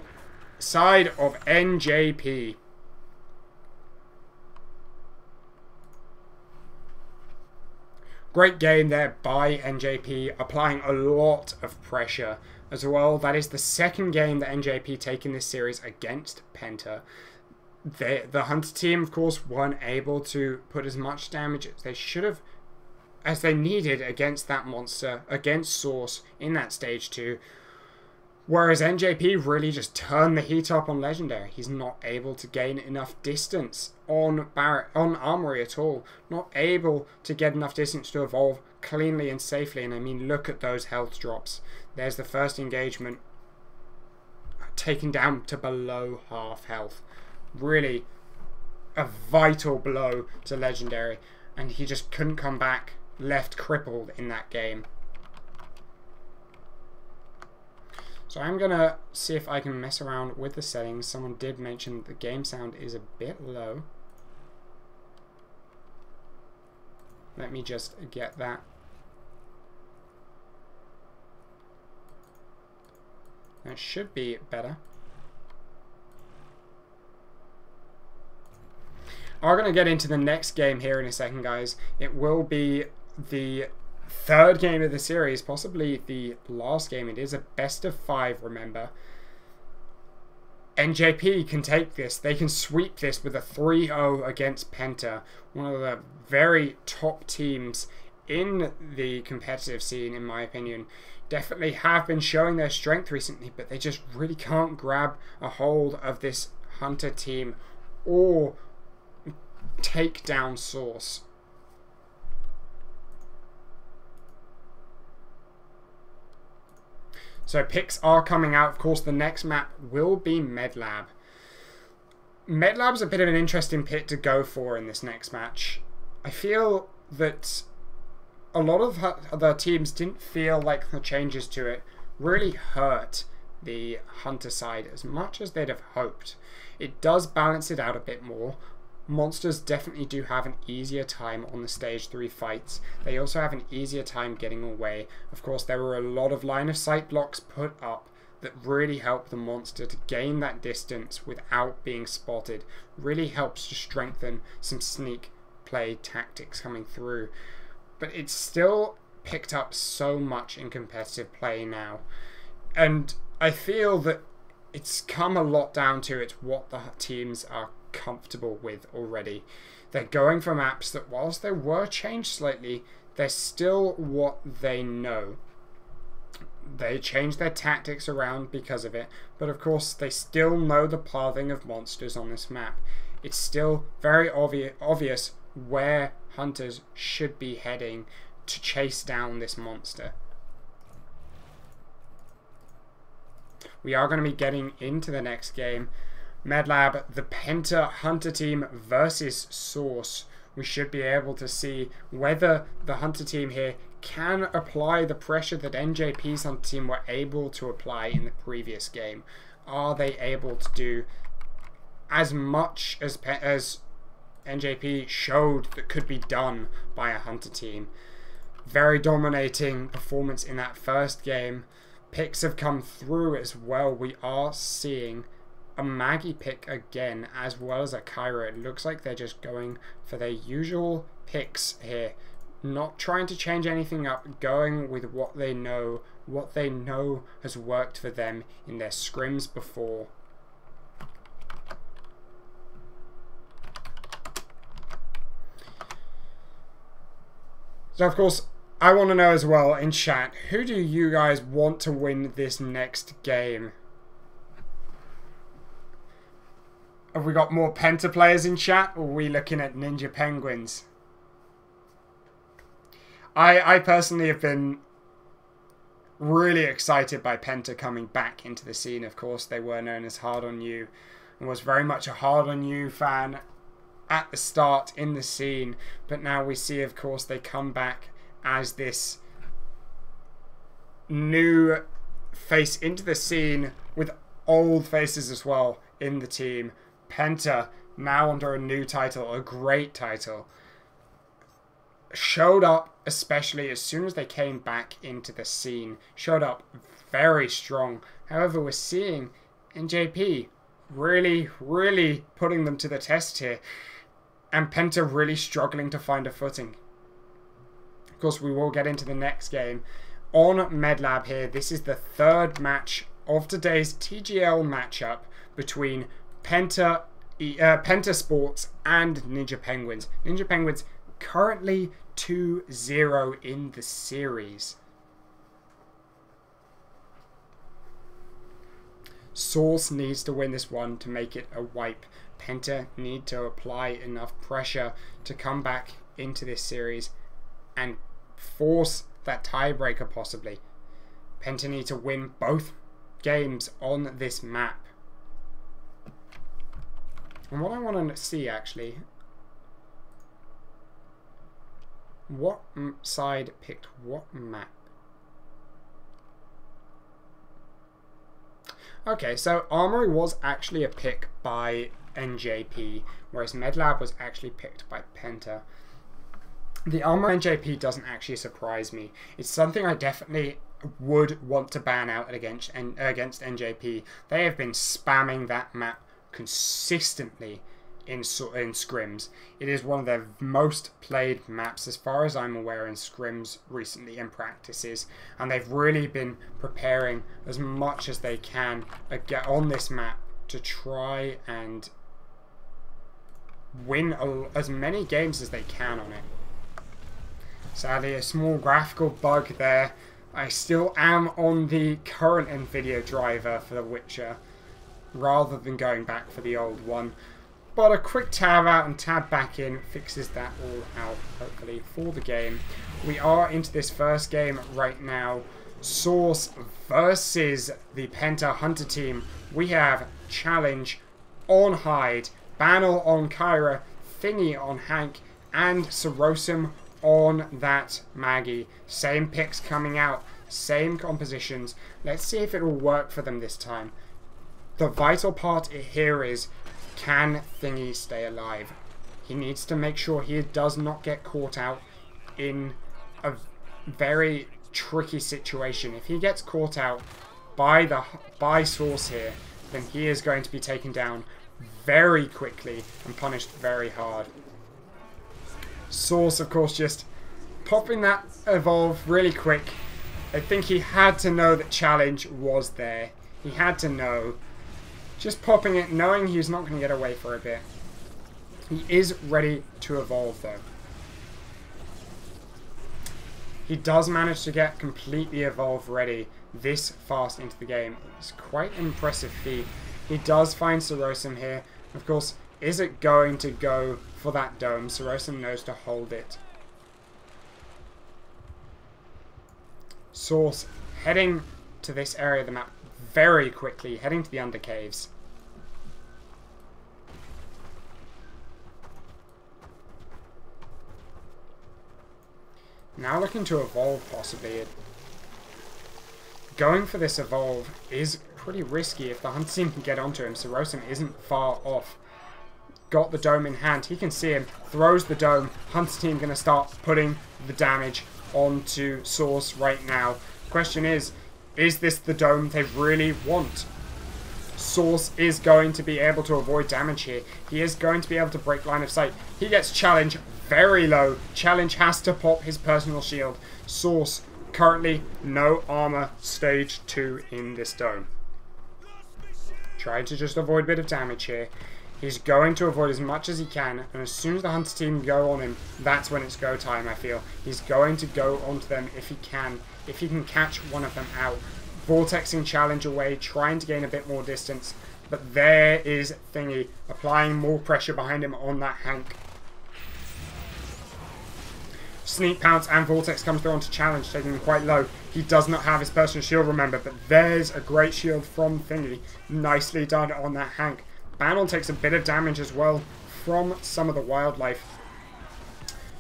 side of NjP. Great game there by NjP, applying a lot of pressure as well. That is the second game that NjP take in this series against Penta. the Hunter team, of course, weren't able to put as much damage as they should have, as they needed against that monster, against Source in that stage 2. Whereas NjP really just turned the heat up on Legendary. He's not able to gain enough distance on Armory at all. Not able to get enough distance to evolve cleanly and safely. And I mean, look at those health drops. There's the first engagement. Taken down to below half health. Really a vital blow to Legendary. And he just couldn't come back. Left crippled in that game. So I'm going to see if I can mess around with the settings. Someone did mention the game sound is a bit low. Let me just get that. That should be better. I'm going to get into the next game here in a second, guys. It will be the third game of the series, possibly the last game. It is a best of 5, remember. NjP can take this. They can sweep this with a 3-0 against Penta, one of the very top teams in the competitive scene, in my opinion. Definitely have been showing their strength recently, but they just really can't grab a hold of this Hunter team or take down Source. So picks are coming out. Of course, the next map will be Medlab. Medlab's a bit of an interesting pick to go for in this next match. I feel that a lot of the teams didn't feel like the changes to it really hurt the Hunter side as much as they'd have hoped. It does balance it out a bit more. Monsters definitely do have an easier time on the stage 3 fights. They also have an easier time getting away. Of course, there were a lot of line of sight blocks put up that really help the monster to gain that distance without being spotted. Really helps to strengthen some sneak play tactics coming through. But it's still picked up so much in competitive play now. And I feel that it's come a lot down to it's what the teams are comfortable with already. They're going for maps that, whilst they were changed slightly, they're still what they know. They changed their tactics around because of it, but of course they still know the pathing of monsters on this map. It's still very obvious where hunters should be heading to chase down this monster. We are going to be getting into the next game. Medlab, the Penta Hunter team versus Source. We should be able to see whether the Hunter team here can apply the pressure that NjP's Hunter team were able to apply in the previous game. Are they able to do as much as NjP showed that could be done by a Hunter team? Very dominating performance in that first game. Picks have come through as well. We are seeing a Maggie pick again, as well as a Kyra. It looks like they're just going for their usual picks here. Not trying to change anything up, going with what they know has worked for them in their scrims before. So of course, I want to know as well in chat, who do you guys want to win this next game? Have we got more Penta players in chat, or are we looking at Ninja Penguins? I personally have been really excited by Penta coming back into the scene. Of course, they were known as Hard On You and was very much a Hard On You fan at the start in the scene. But now we see, of course, they come back as this new face into the scene with old faces as well in the team. Penta now under a new title, a great title. Showed up, especially as soon as they came back into the scene. Showed up very strong. However, we're seeing NjP really putting them to the test here. And Penta really struggling to find a footing. Of course, we will get into the next game on Medlab here. This is the third match of today's TGL matchup between Penta Penta Sports and Ninja Penguins. Ninja Penguins currently 2-0 in the series. Source needs to win this one to make it a wipe. Penta need to apply enough pressure to come back into this series and force that tiebreaker possibly. Penta need to win both games on this map. And what I want to see actually, what side picked what map? Okay, so Armory was actually a pick by NjP, whereas MedLab was actually picked by Penta. The Armory NjP doesn't actually surprise me. It's something I definitely would want to ban out against NjP. They have been spamming that map consistently in scrims. It is one of their most played maps as far as I'm aware in scrims recently in practices, and they've really been preparing as much as they can on this map to try and win as many games as they can on it. Sadly, a small graphical bug there. I still am on the current NVIDIA driver for The Witcher rather than going back for the old one. But a quick tab out and tab back in fixes that all out, hopefully, for the game. We are into this first game right now. Source versus the Penta Hunter team. We have Challenge on Hyde, Banal on Kyra, Thingy on Hank, and Sorosum on that Maggie. Same picks coming out, same compositions. Let's see if it will work for them this time. The vital part here is, can Thingy stay alive? He needs to make sure he does not get caught out in a very tricky situation. If he gets caught out by Source here, then he is going to be taken down very quickly and punished very hard. Source, of course, just popping that evolve really quick. I think he had to know that Challenge was there. He had to know. Just popping it, knowing he's not going to get away for a bit. He is ready to evolve, though. He does manage to get completely evolve ready this fast into the game. It's quite an impressive feat. He does find Sorosum here. Of course, is it going to go for that dome? Sorosum knows to hold it. Source heading to this area of the map very quickly, heading to the undercaves. Now looking to evolve possibly. Going for this evolve is pretty risky if the Hunter team can get onto him. Sorosum isn't far off. Got the dome in hand. He can see him. Throws the dome. Hunter team going to start putting the damage onto Source right now. Question is this the dome they really want? Source is going to be able to avoid damage here. He is going to be able to break line of sight. He gets Challenge very low. Challenge has to pop his personal shield. Source currently no armor, stage 2 in this dome. Trying to just avoid a bit of damage here. He's going to avoid as much as he can, and as soon as the Hunter team go on him, that's when it's go time, I feel. He's going to go onto them if he can catch one of them out. Vortexing Challenge away, trying to gain a bit more distance, but there is Thingy, applying more pressure behind him on that Hank. Sneak Pounce and Vortex comes through onto Challenge, taking him quite low. He does not have his personal shield, remember, but there's a great shield from Thingy. Nicely done on that Hank. Banal takes a bit of damage as well from some of the wildlife.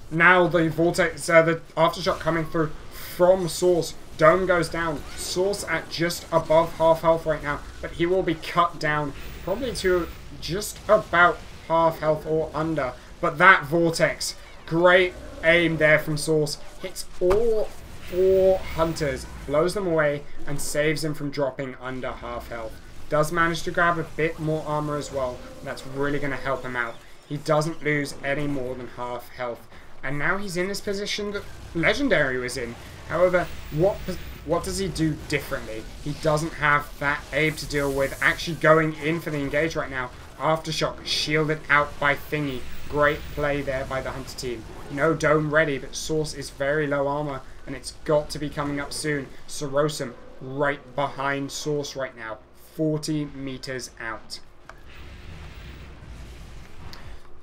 Now the Vortex, the Aftershock coming through from Source. Dome goes down. Source at just above half health right now, but he will be cut down probably to just about half health or under. But that Vortex, great aim there from Source, hits all 4 hunters, blows them away, and saves them from dropping under half health. Does manage to grab a bit more armor as well. That's really going to help him out. He doesn't lose any more than half health. And now he's in this position that Legendary was in. However, what does he do differently? He doesn't have that Abe to deal with actually going in for the engage right now. Aftershock shielded out by Thingy. Great play there by the Hunter team. No dome ready, but Source is very low armor, and it's got to be coming up soon. Sorosum right behind Source right now. 40 meters out.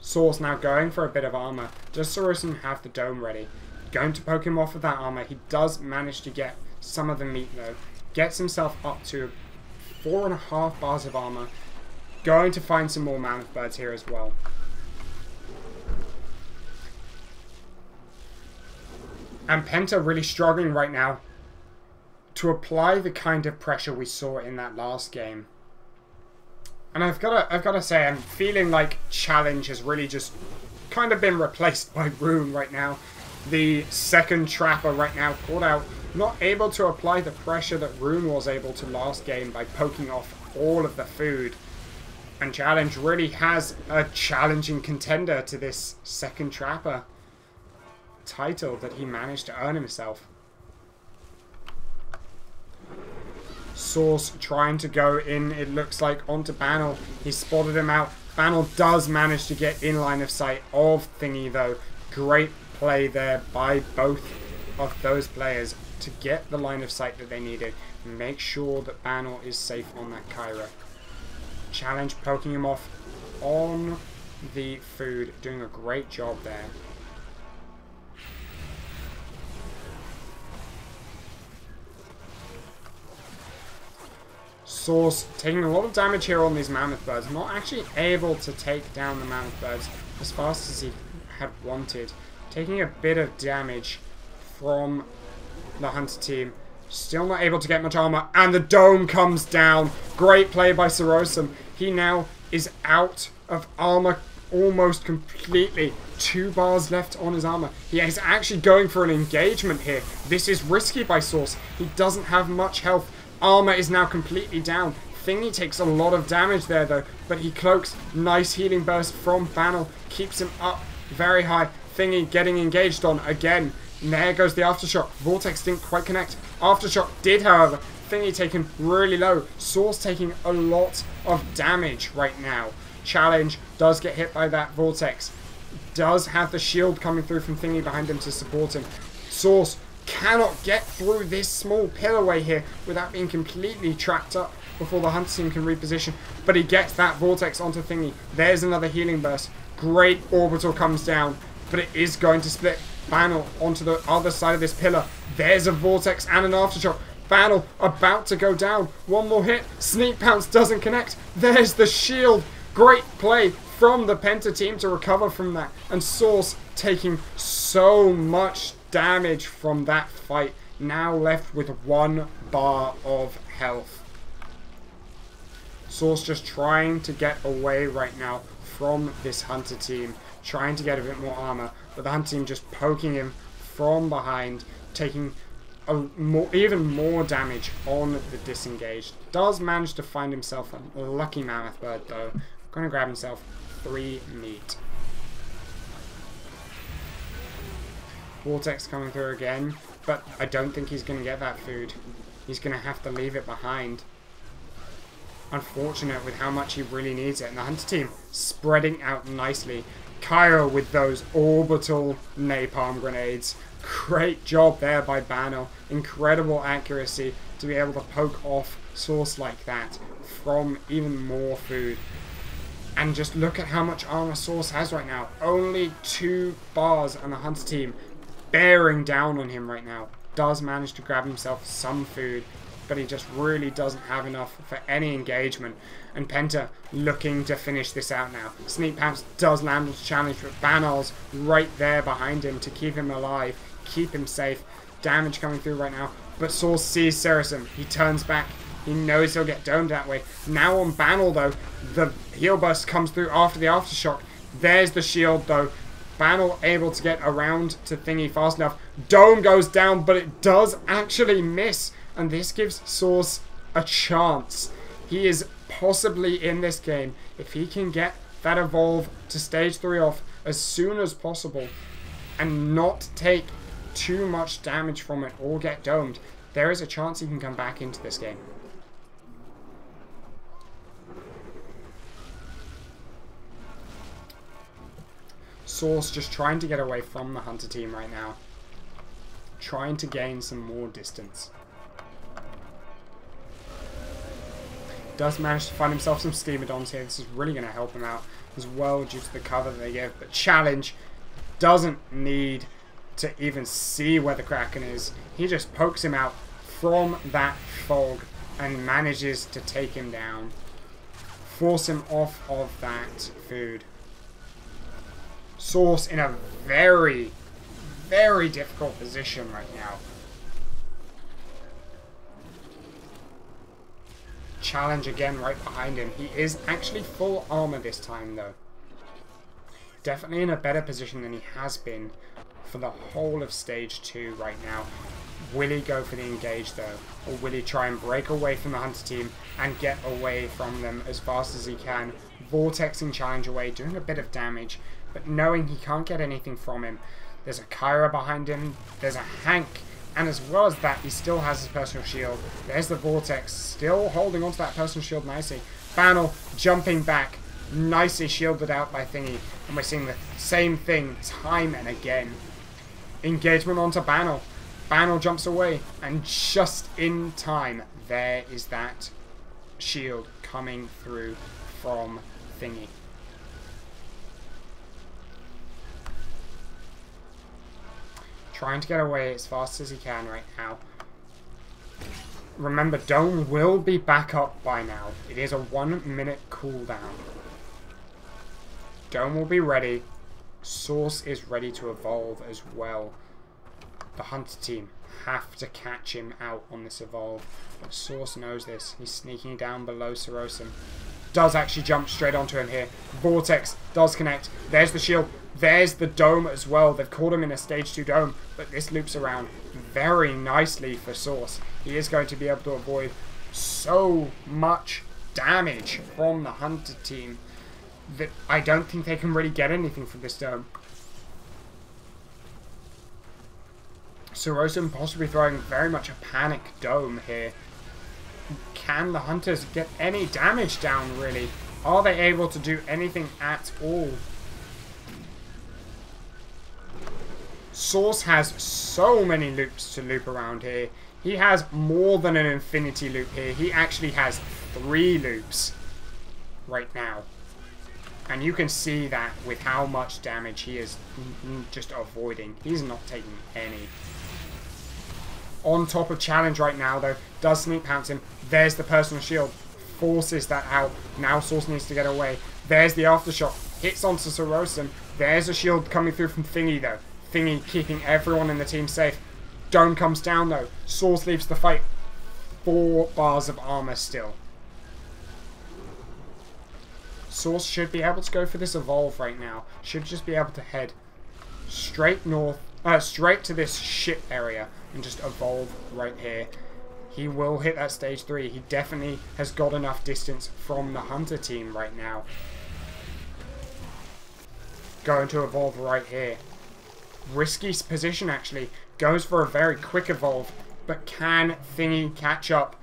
Source now going for a bit of armor. Does Sorosum have the dome ready? Going to poke him off with that armor. He does manage to get some of the meat though. Gets himself up to 4.5 bars of armor. Going to find some more mammoth birds here as well. And Penta really struggling right now to apply the kind of pressure we saw in that last game. And I've gotta say, I'm feeling like Challenge has really just kind of been replaced by Rune right now. The second trapper right now caught out, not able to apply the pressure that Rune was able to last game by poking off all of the food. And Challenge really has a challenging contender to this second trapper title that he managed to earn himself. Source trying to go in, it looks like, onto Banal. He spotted him out. Banal does manage to get in line of sight of Thingy though. Great play there by both of those players to get the line of sight that they needed. Make sure that Banal is safe on that Kyra. Challenge poking him off on the food. Doing a great job there. Source taking a lot of damage here on these mammoth birds. Not actually able to take down the mammoth birds as fast as he had wanted. Taking a bit of damage from the Hunter team. Still not able to get much armor. And the dome comes down. Great play by Sorosum. He now is out of armor almost completely. 2 bars left on his armor. He is actually going for an engagement here. This is risky by Source. He doesn't have much health. Armor is now completely down. Thingy takes a lot of damage there though, but he cloaks. Nice healing burst from Banal. Keeps him up very high. Thingy getting engaged on again. And there goes the Aftershock. Vortex didn't quite connect. Aftershock did, however. Thingy taken really low. Source taking a lot of damage right now. Challenge does get hit by that Vortex. Does have the shield coming through from Thingy behind him to support him. Source cannot get through this small pilloway here without being completely trapped up before the Hunter team can reposition. But he gets that Vortex onto Thingy. There's another healing burst. Great orbital comes down, but it is going to split Banal onto the other side of this pillar. There's a Vortex and an Aftershock. Banal about to go down. One more hit. Sneak Pounce doesn't connect. There's the shield. Great play from the Penta team to recover from that. And Source taking so much damage from that fight. Now left with 1 bar of health. Source just trying to get away right now from this Hunter team. Trying to get a bit more armor. But the Hunter team just poking him from behind. Taking even more damage on the disengaged. Does manage to find himself a lucky mammoth bird though. Gonna grab himself 3 meat. Vortex coming through again, but I don't think he's gonna get that food. He's gonna have to leave it behind. Unfortunate with how much he really needs it. And the Hunter team spreading out nicely. Kyra with those orbital napalm grenades. Great job there by Banal. Incredible accuracy to be able to poke off Source like that from even more food. And just look at how much armor Source has right now. Only 2 bars, and the Hunter team bearing down on him right now. Does manage to grab himself some food, but he just really doesn't have enough for any engagement. And Penta looking to finish this out now. Sneak Pounce does land with challenge, but Banal's right there behind him to keep him alive, keep him safe. Damage coming through right now, but Source sees Sorosum. He turns back. He knows he'll get domed that way. Now on Banal though, the heal burst comes through after the Aftershock. There's the shield though. Banal able to get around to Thingy fast enough. Dome goes down, but it does actually miss. And this gives Source a chance. He is possibly in this game. If he can get that evolve to stage 3 off as soon as possible and not take too much damage from it or get domed, there is a chance he can come back into this game. Source just trying to get away from the Hunter team right now. Trying to gain some more distance. Does manage to find himself some Steamodons here. This is really going to help him out as well due to the cover that they give. But Challenge doesn't need to even see where the Kraken is. He just pokes him out from that fog and manages to take him down. Force him off of that food. Source in a very, very difficult position right now. Challenge again right behind him. He is actually full armor this time though. Definitely in a better position than he has been for the whole of stage 2 right now. Will he go for the engage though? Or will he try and break away from the Hunter team and get away from them as fast as he can? Vortexing Challenge away, doing a bit of damage, but knowing he can't get anything from him. There's a Kyra behind him, there's a Hank, and as well as that, he still has his personal shield. There's the Vortex, still holding onto that personal shield nicely. Banal jumping back, nicely shielded out by Thingy, and we're seeing the same thing time and again. Engagement onto Banal. Banal jumps away, and just in time, there is that shield coming through from Thingy. Trying to get away as fast as he can right now. Remember, Dome will be back up by now. It is a 1 minute cooldown. Dome will be ready. Source is ready to evolve as well. The Hunter team have to catch him out on this evolve. But Source knows this. He's sneaking down below Sorosin. Does actually jump straight onto him here. Vortex does connect. There's the shield. There's the Dome as well. They've caught him in a stage 2 Dome. But this loops around very nicely for Source. He is going to be able to avoid so much damage from the Hunter team that I don't think they can really get anything from this Dome. Sorosin possibly throwing very much a panic Dome here. Can the Hunters get any damage down, really? Are they able to do anything at all? Source has so many loops to loop around here. He has more than an infinity loop here. He actually has 3 loops right now. And you can see that with how much damage he is just avoiding. He's not taking any. On top of Challenge right now, though, does sneak pounce him. There's the personal shield. Forces that out. Now Source needs to get away. There's the aftershock. Hits onto Sorosin. There's a shield coming through from Thingy, though. Thingy keeping everyone in the team safe. Dome comes down, though. Source leaves the fight. 4 bars of armor still. Source should be able to go for this evolve right now. Should just be able to head straight north, straight to this ship area and just evolve right here. He will hit that stage 3. He definitely has got enough distance from the Hunter team right now. Going to evolve right here. Risky position actually. Goes for a very quick evolve. But can Thingy catch up?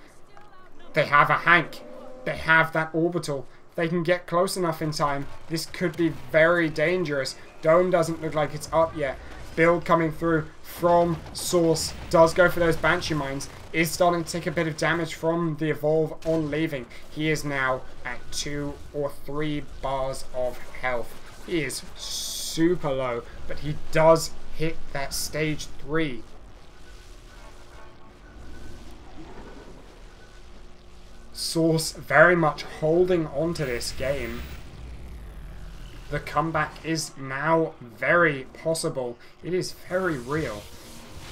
They have a Hank. They have that orbital. They can get close enough in time. This could be very dangerous. Dome doesn't look like it's up yet. Build coming through from Source. Does go for those Banshee Mines. Is starting to take a bit of damage from the evolve on leaving. He is now at 2 or 3 bars of health. He is super low, but he does hit that stage 3. Source very much holding on to this game. The comeback is now very possible. It is very real.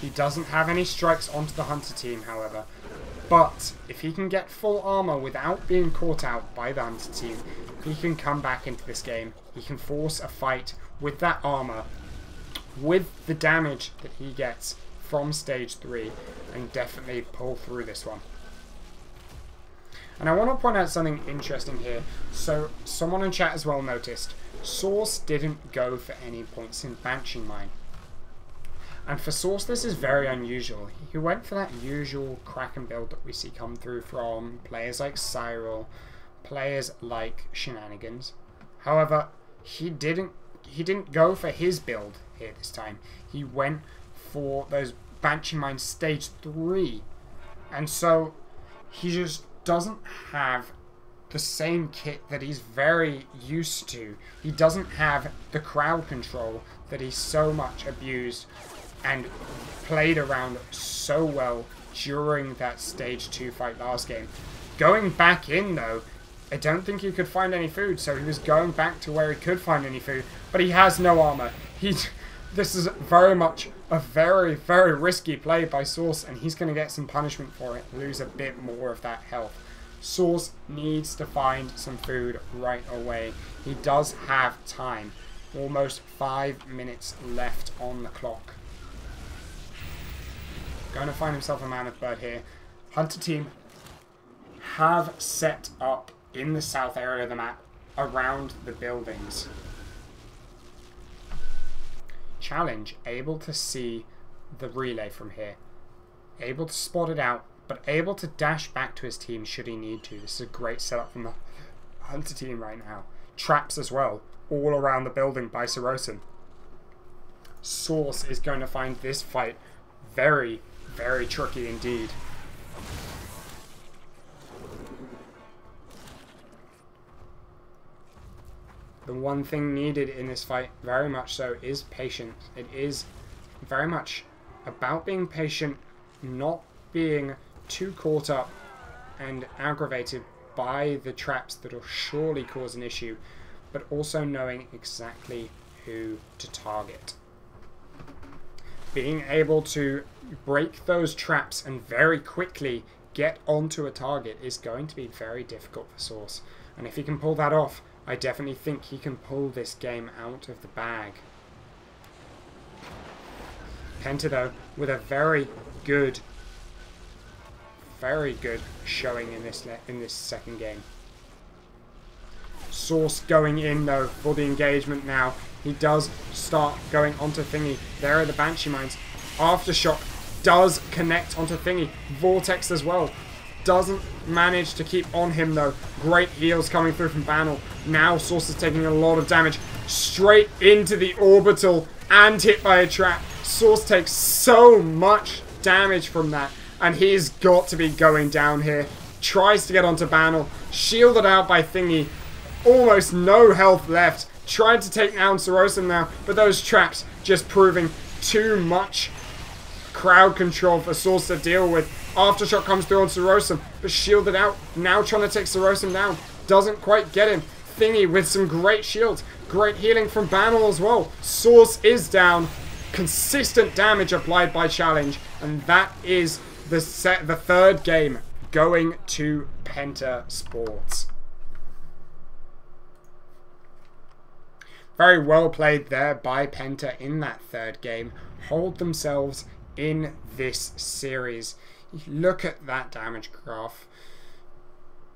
He doesn't have any strikes onto the Hunter team, however. But if he can get full armor without being caught out by the Hunter team, he can come back into this game. He can force a fight with that armor, with the damage that he gets from stage 3, and definitely pull through this one. And I want to point out something interesting here. So, someone in chat as well noticed, Source didn't go for any points in Banshee Mine. And for Source, this is very unusual. He went for that usual Kraken build that we see come through from players like Cyril, players like Shenanigans. However, he didn't didn't go for his build here this time. He went for those Banshee Mines stage 3. And so he just doesn't have the same kit that he's very used to. He doesn't have the crowd control that he so much abused and played around so well during that stage 2 fight last game. Going back in though, I don't think he could find any food, so he was going back to where he could find any food, but he has no armor. This is very much a very, very risky play by Source, and he's going to get some punishment for it, lose a bit more of that health. Source needs to find some food right away. He does have time. Almost 5 minutes left on the clock. Going to find himself a Mammoth Bird here. Hunter team have set up in the south area of the map around the buildings. Challenge, able to see the relay from here. Able to spot it out, but able to dash back to his team should he need to. This is a great setup from the Hunter team right now. Traps as well, all around the building by Sorosin. Source is going to find this fight very, very tricky indeed. The one thing needed in this fight, very much so, is patience. It is very much about being patient, not being too caught up and aggravated by the traps that will surely cause an issue, but also knowing exactly who to target. Being able to break those traps and very quickly get onto a target is going to be very difficult for Source. And if he can pull that off, I definitely think he can pull this game out of the bag. Penta, though, with a very good showing in this second game. Source going in, though, for the engagement now. He does start going onto Thingy. There are the Banshee Mines. Aftershock does connect onto Thingy. Vortex as well. Doesn't manage to keep on him though. Great heals coming through from Banal. Now Source is taking a lot of damage. Straight into the orbital and hit by a trap. Source takes so much damage from that. And he's got to be going down here. Tries to get onto Banal. Shielded out by Thingy. Almost no health left. Tried to take down Sorosin now. But those traps just proving too much crowd control for Source to deal with. Aftershock comes through on Sorosin, but shielded out. Now trying to take Sorosin down. Doesn't quite get him. Thingy with some great shields. Great healing from Banal as well. Source is down. Consistent damage applied by Challenge. And that is the third game going to Penta Sports. Very well played there by Penta in that third game. Hold themselves in this series. Look at that damage graph.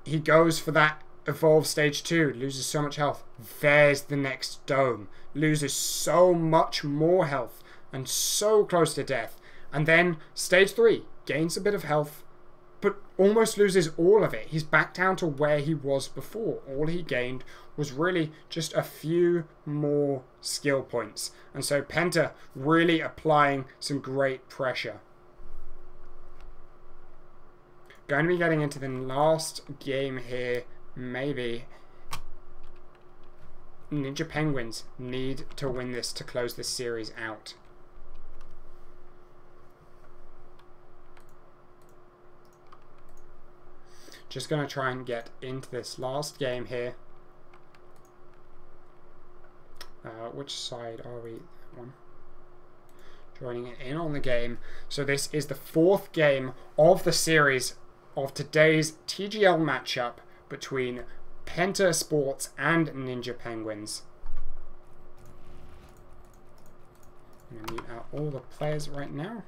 He goes for that Evolve Stage 2. Loses so much health. There's the next dome. Loses so much more health. And so close to death. And then Stage 3. Gains a bit of health. But almost loses all of it. He's back down to where he was before. All he gained was really just a few more skill points. And so Penta really applying some great pressure. Going to be getting into the last game here, maybe. Ninja Penguins need to win this to close this series out. Just going to try and get into this last game here. Which side are we? That one. Joining it in on the game. So this is the fourth game of the series of today's TGL matchup between Penta Sports and Ninja Penguins. I'm going to mute out all the players right now.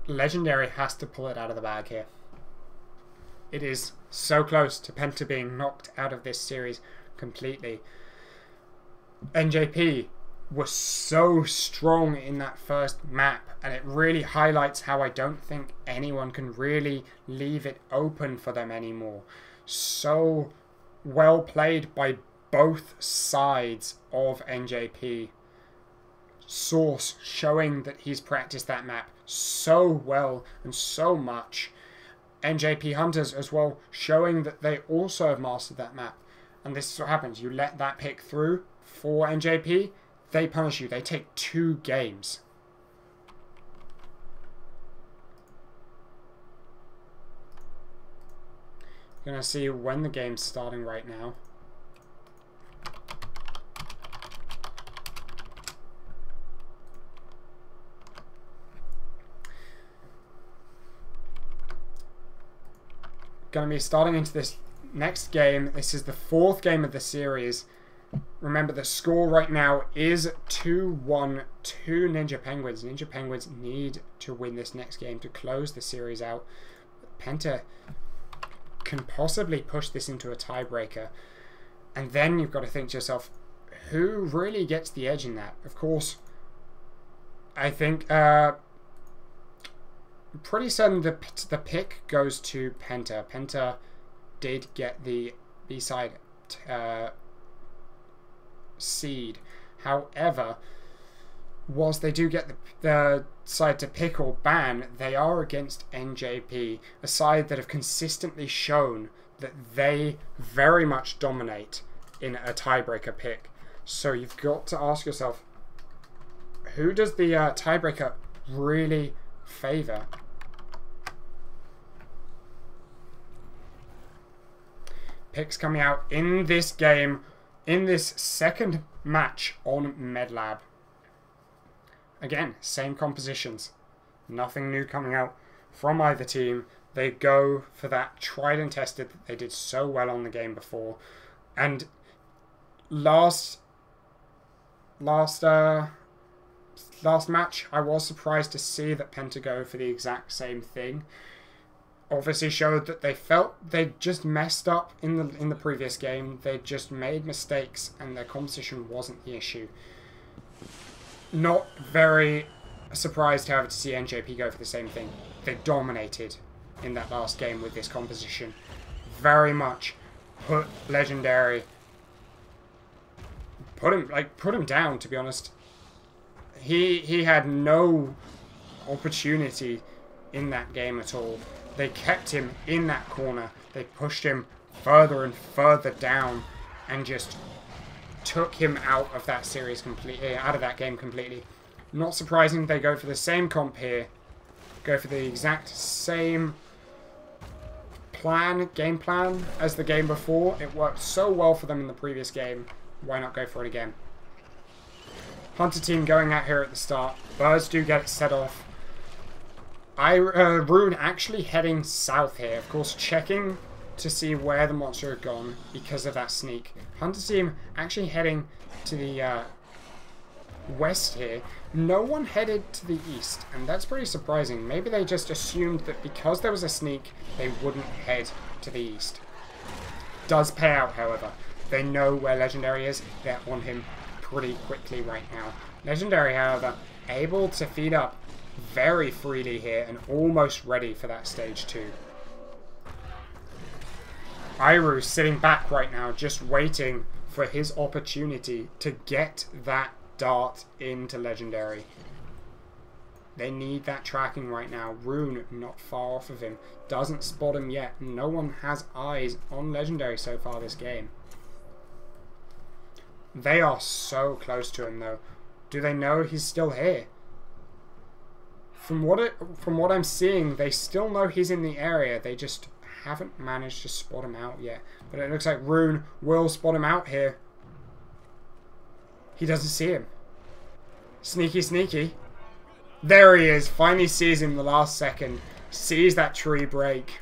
Legendary has to pull it out of the bag here. It is so close to Penta being knocked out of this series completely. NjP was so strong in that first map, and it really highlights how I don't think anyone can really leave it open for them anymore. So well played by both sides of NjP. Source showing that he's practiced that map so well and so much. NjP Hunters as well showing that they also have mastered that map. And this is what happens. You let that pick through for NjP, they punish you. They take 2 games. You're going to see when the game's starting right now. Going to be starting into this next game. This is the 4th game of the series. Remember, the score right now is 2-1 to Ninja Penguins. Ninja Penguins need to win this next game to close the series out. Penta can possibly push this into a tiebreaker. And then you've got to think to yourself, who really gets the edge in that? Of course, I think pretty certain the pick goes to Penta. Penta did get the B-side seed. However, whilst they do get the side to pick or ban, they are against NjP, a side that have consistently shown that they very much dominate in a tiebreaker pick. So you've got to ask yourself, who does the tiebreaker really favour? Picks coming out in this game, in this second match on MedLab. Again, same compositions. Nothing new coming out from either team. They go for that tried and tested that they did so well on the game before. And last match, I was surprised to see that Penta go for the exact same thing. Obviously showed that they felt they'd just messed up in the previous game. They just made mistakes and their composition wasn't the issue. Not very surprised, however, to see NjP go for the same thing. They dominated in that last game with this composition. Very much put Legendary, put him down, to be honest. He had no opportunity in that game at all. They kept him in that corner. They pushed him further and further down and just took him out of that series completely, out of that game completely. Not surprising they go for the same comp here. Go for the exact same game plan as the game before. It worked so well for them in the previous game. Why not go for it again? Hunter team going out here at the start. Birds do get it set off. Rune actually heading south here. Of course, checking to see where the monster had gone because of that sneak. Hunter team actually heading to the west here. No one headed to the east, and that's pretty surprising. Maybe they just assumed that because there was a sneak, they wouldn't head to the east. Does pay out, however. They know where Legendary is. They're on him pretty quickly right now. Legendary, however, able to feed up very freely here and almost ready for that stage 2. Iru sitting back right now, just waiting for his opportunity to get that dart into Legendary. They need that tracking right now. Rune not far off of him. Doesn't spot him yet. No one has eyes on Legendary so far this game. They are so close to him though. Do they know he's still here? From what I'm seeing, they still know he's in the area. They just haven't managed to spot him out yet. But it looks like Rune will spot him out here. He doesn't see him. Sneaky, sneaky. There he is. Finally sees him the last second. Sees that tree break.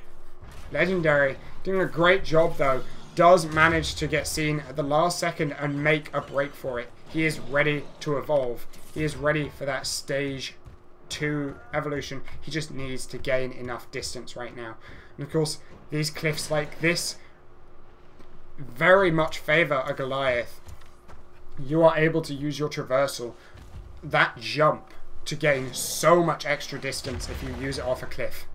Legendary. Doing a great job though. Does manage to get seen at the last second and make a break for it. He is ready to evolve. He is ready for that stage 2 evolution. He just needs to gain enough distance right now. And of course, these cliffs like this very much favour a Goliath. you are able to use your traversal, that jump, to gain so much extra distance if you use it off a cliff.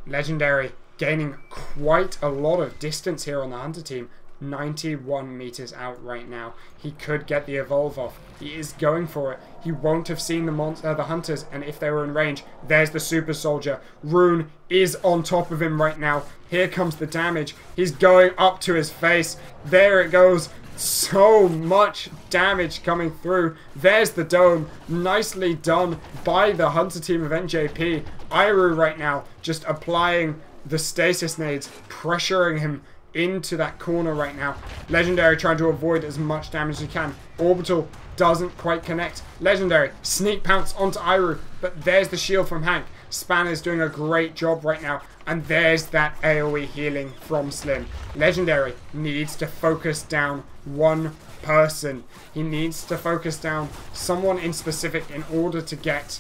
Legendary gaining quite a lot of distance here on the Hunter team. 91 meters out right now. He could get the evolve off. He is going for it. He won't have seen the hunters, and if they were in range, there's the super soldier. Rune is on top of him right now. Here comes the damage. He's going up to his face. There it goes. So much damage coming through. There's the dome. Nicely done by the Hunter team of NjP. Iru right now just applying the stasis nades, pressuring him into that corner right now. Legendary trying to avoid as much damage as he can. Orbital doesn't quite connect. Legendary sneak pounce onto Iru, but there's the shield from Hank. Span is doing a great job right now, and there's that AoE healing from Slim. Legendary needs to focus down one person. He needs to focus down someone in specific in order to get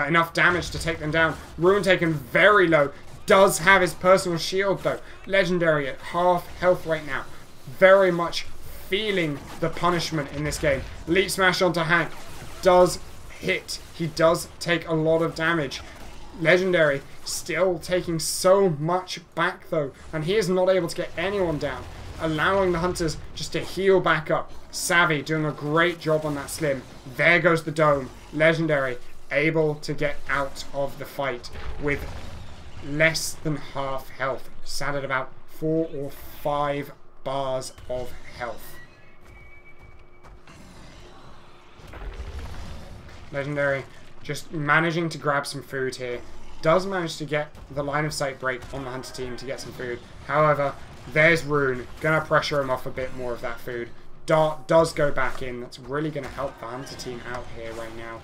enough damage to take them down. Rune taken very low. Does have his personal shield though. Legendary at half health right now. Very much feeling the punishment in this game. Leap smash onto Hank. Does hit. He does take a lot of damage. Legendary still taking so much back though. And he is not able to get anyone down. Allowing the hunters just to heal back up. Savvy doing a great job on that Slim. There goes the dome. Legendary able to get out of the fight with less than half health. Sat at about 4 or 5 bars of health. Legendary just managing to grab some food here. Does manage to get the line of sight break on the Hunter team to get some food. However, there's Rune. Gonna pressure him off a bit more of that food. Dart does go back in. That's really gonna help the Hunter team out here right now.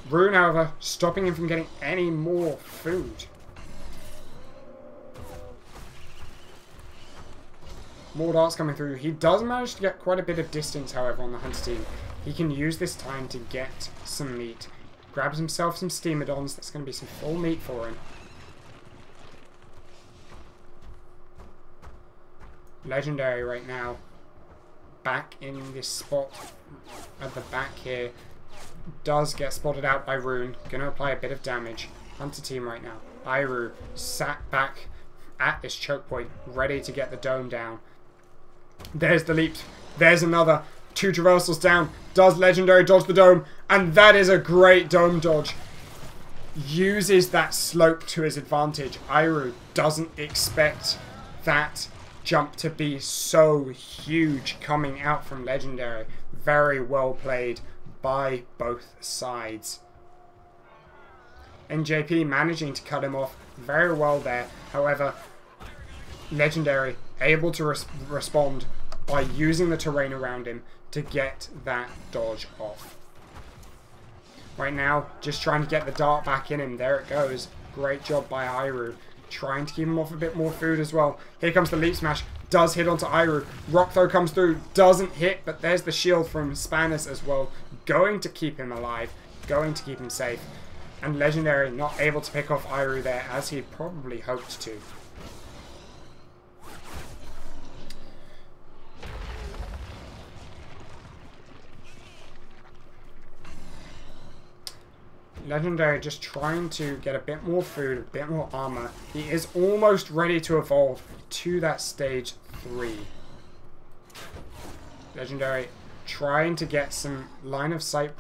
Rune, however, stopping him from getting any more food. More darts coming through. He does manage to get quite a bit of distance, however, on the Hunter team. He can use this time to get some meat. Grabs himself some Steamodons. That's going to be some full meat for him. Legendary right now. Back in this spot at the back here. Does get spotted out by Rune. Going to apply a bit of damage. Hunter team right now. Iru sat back at this choke point, ready to get the dome down. There's the leap. There's another. 2 traversals down. Does Legendary dodge the dome? And that is a great dome dodge. Uses that slope to his advantage. Iru doesn't expect that jump to be so huge coming out from Legendary. Very well played by both sides. NjP managing to cut him off very well there. However, Legendary able to respond by using the terrain around him to get that dodge off. Right now, just trying to get the dart back in him. There it goes. Great job by Iru. Trying to keep him off a bit more food as well. Here comes the leap smash. Does hit onto Iru. Rock throw comes through. Doesn't hit, but there's the shield from Spanis as well. Going to keep him alive. Going to keep him safe. And Legendary not able to pick off Iru there as he probably hoped to. Legendary just trying to get a bit more food, a bit more armor. He is almost ready to evolve to that stage 3. Legendary trying to get some line of sight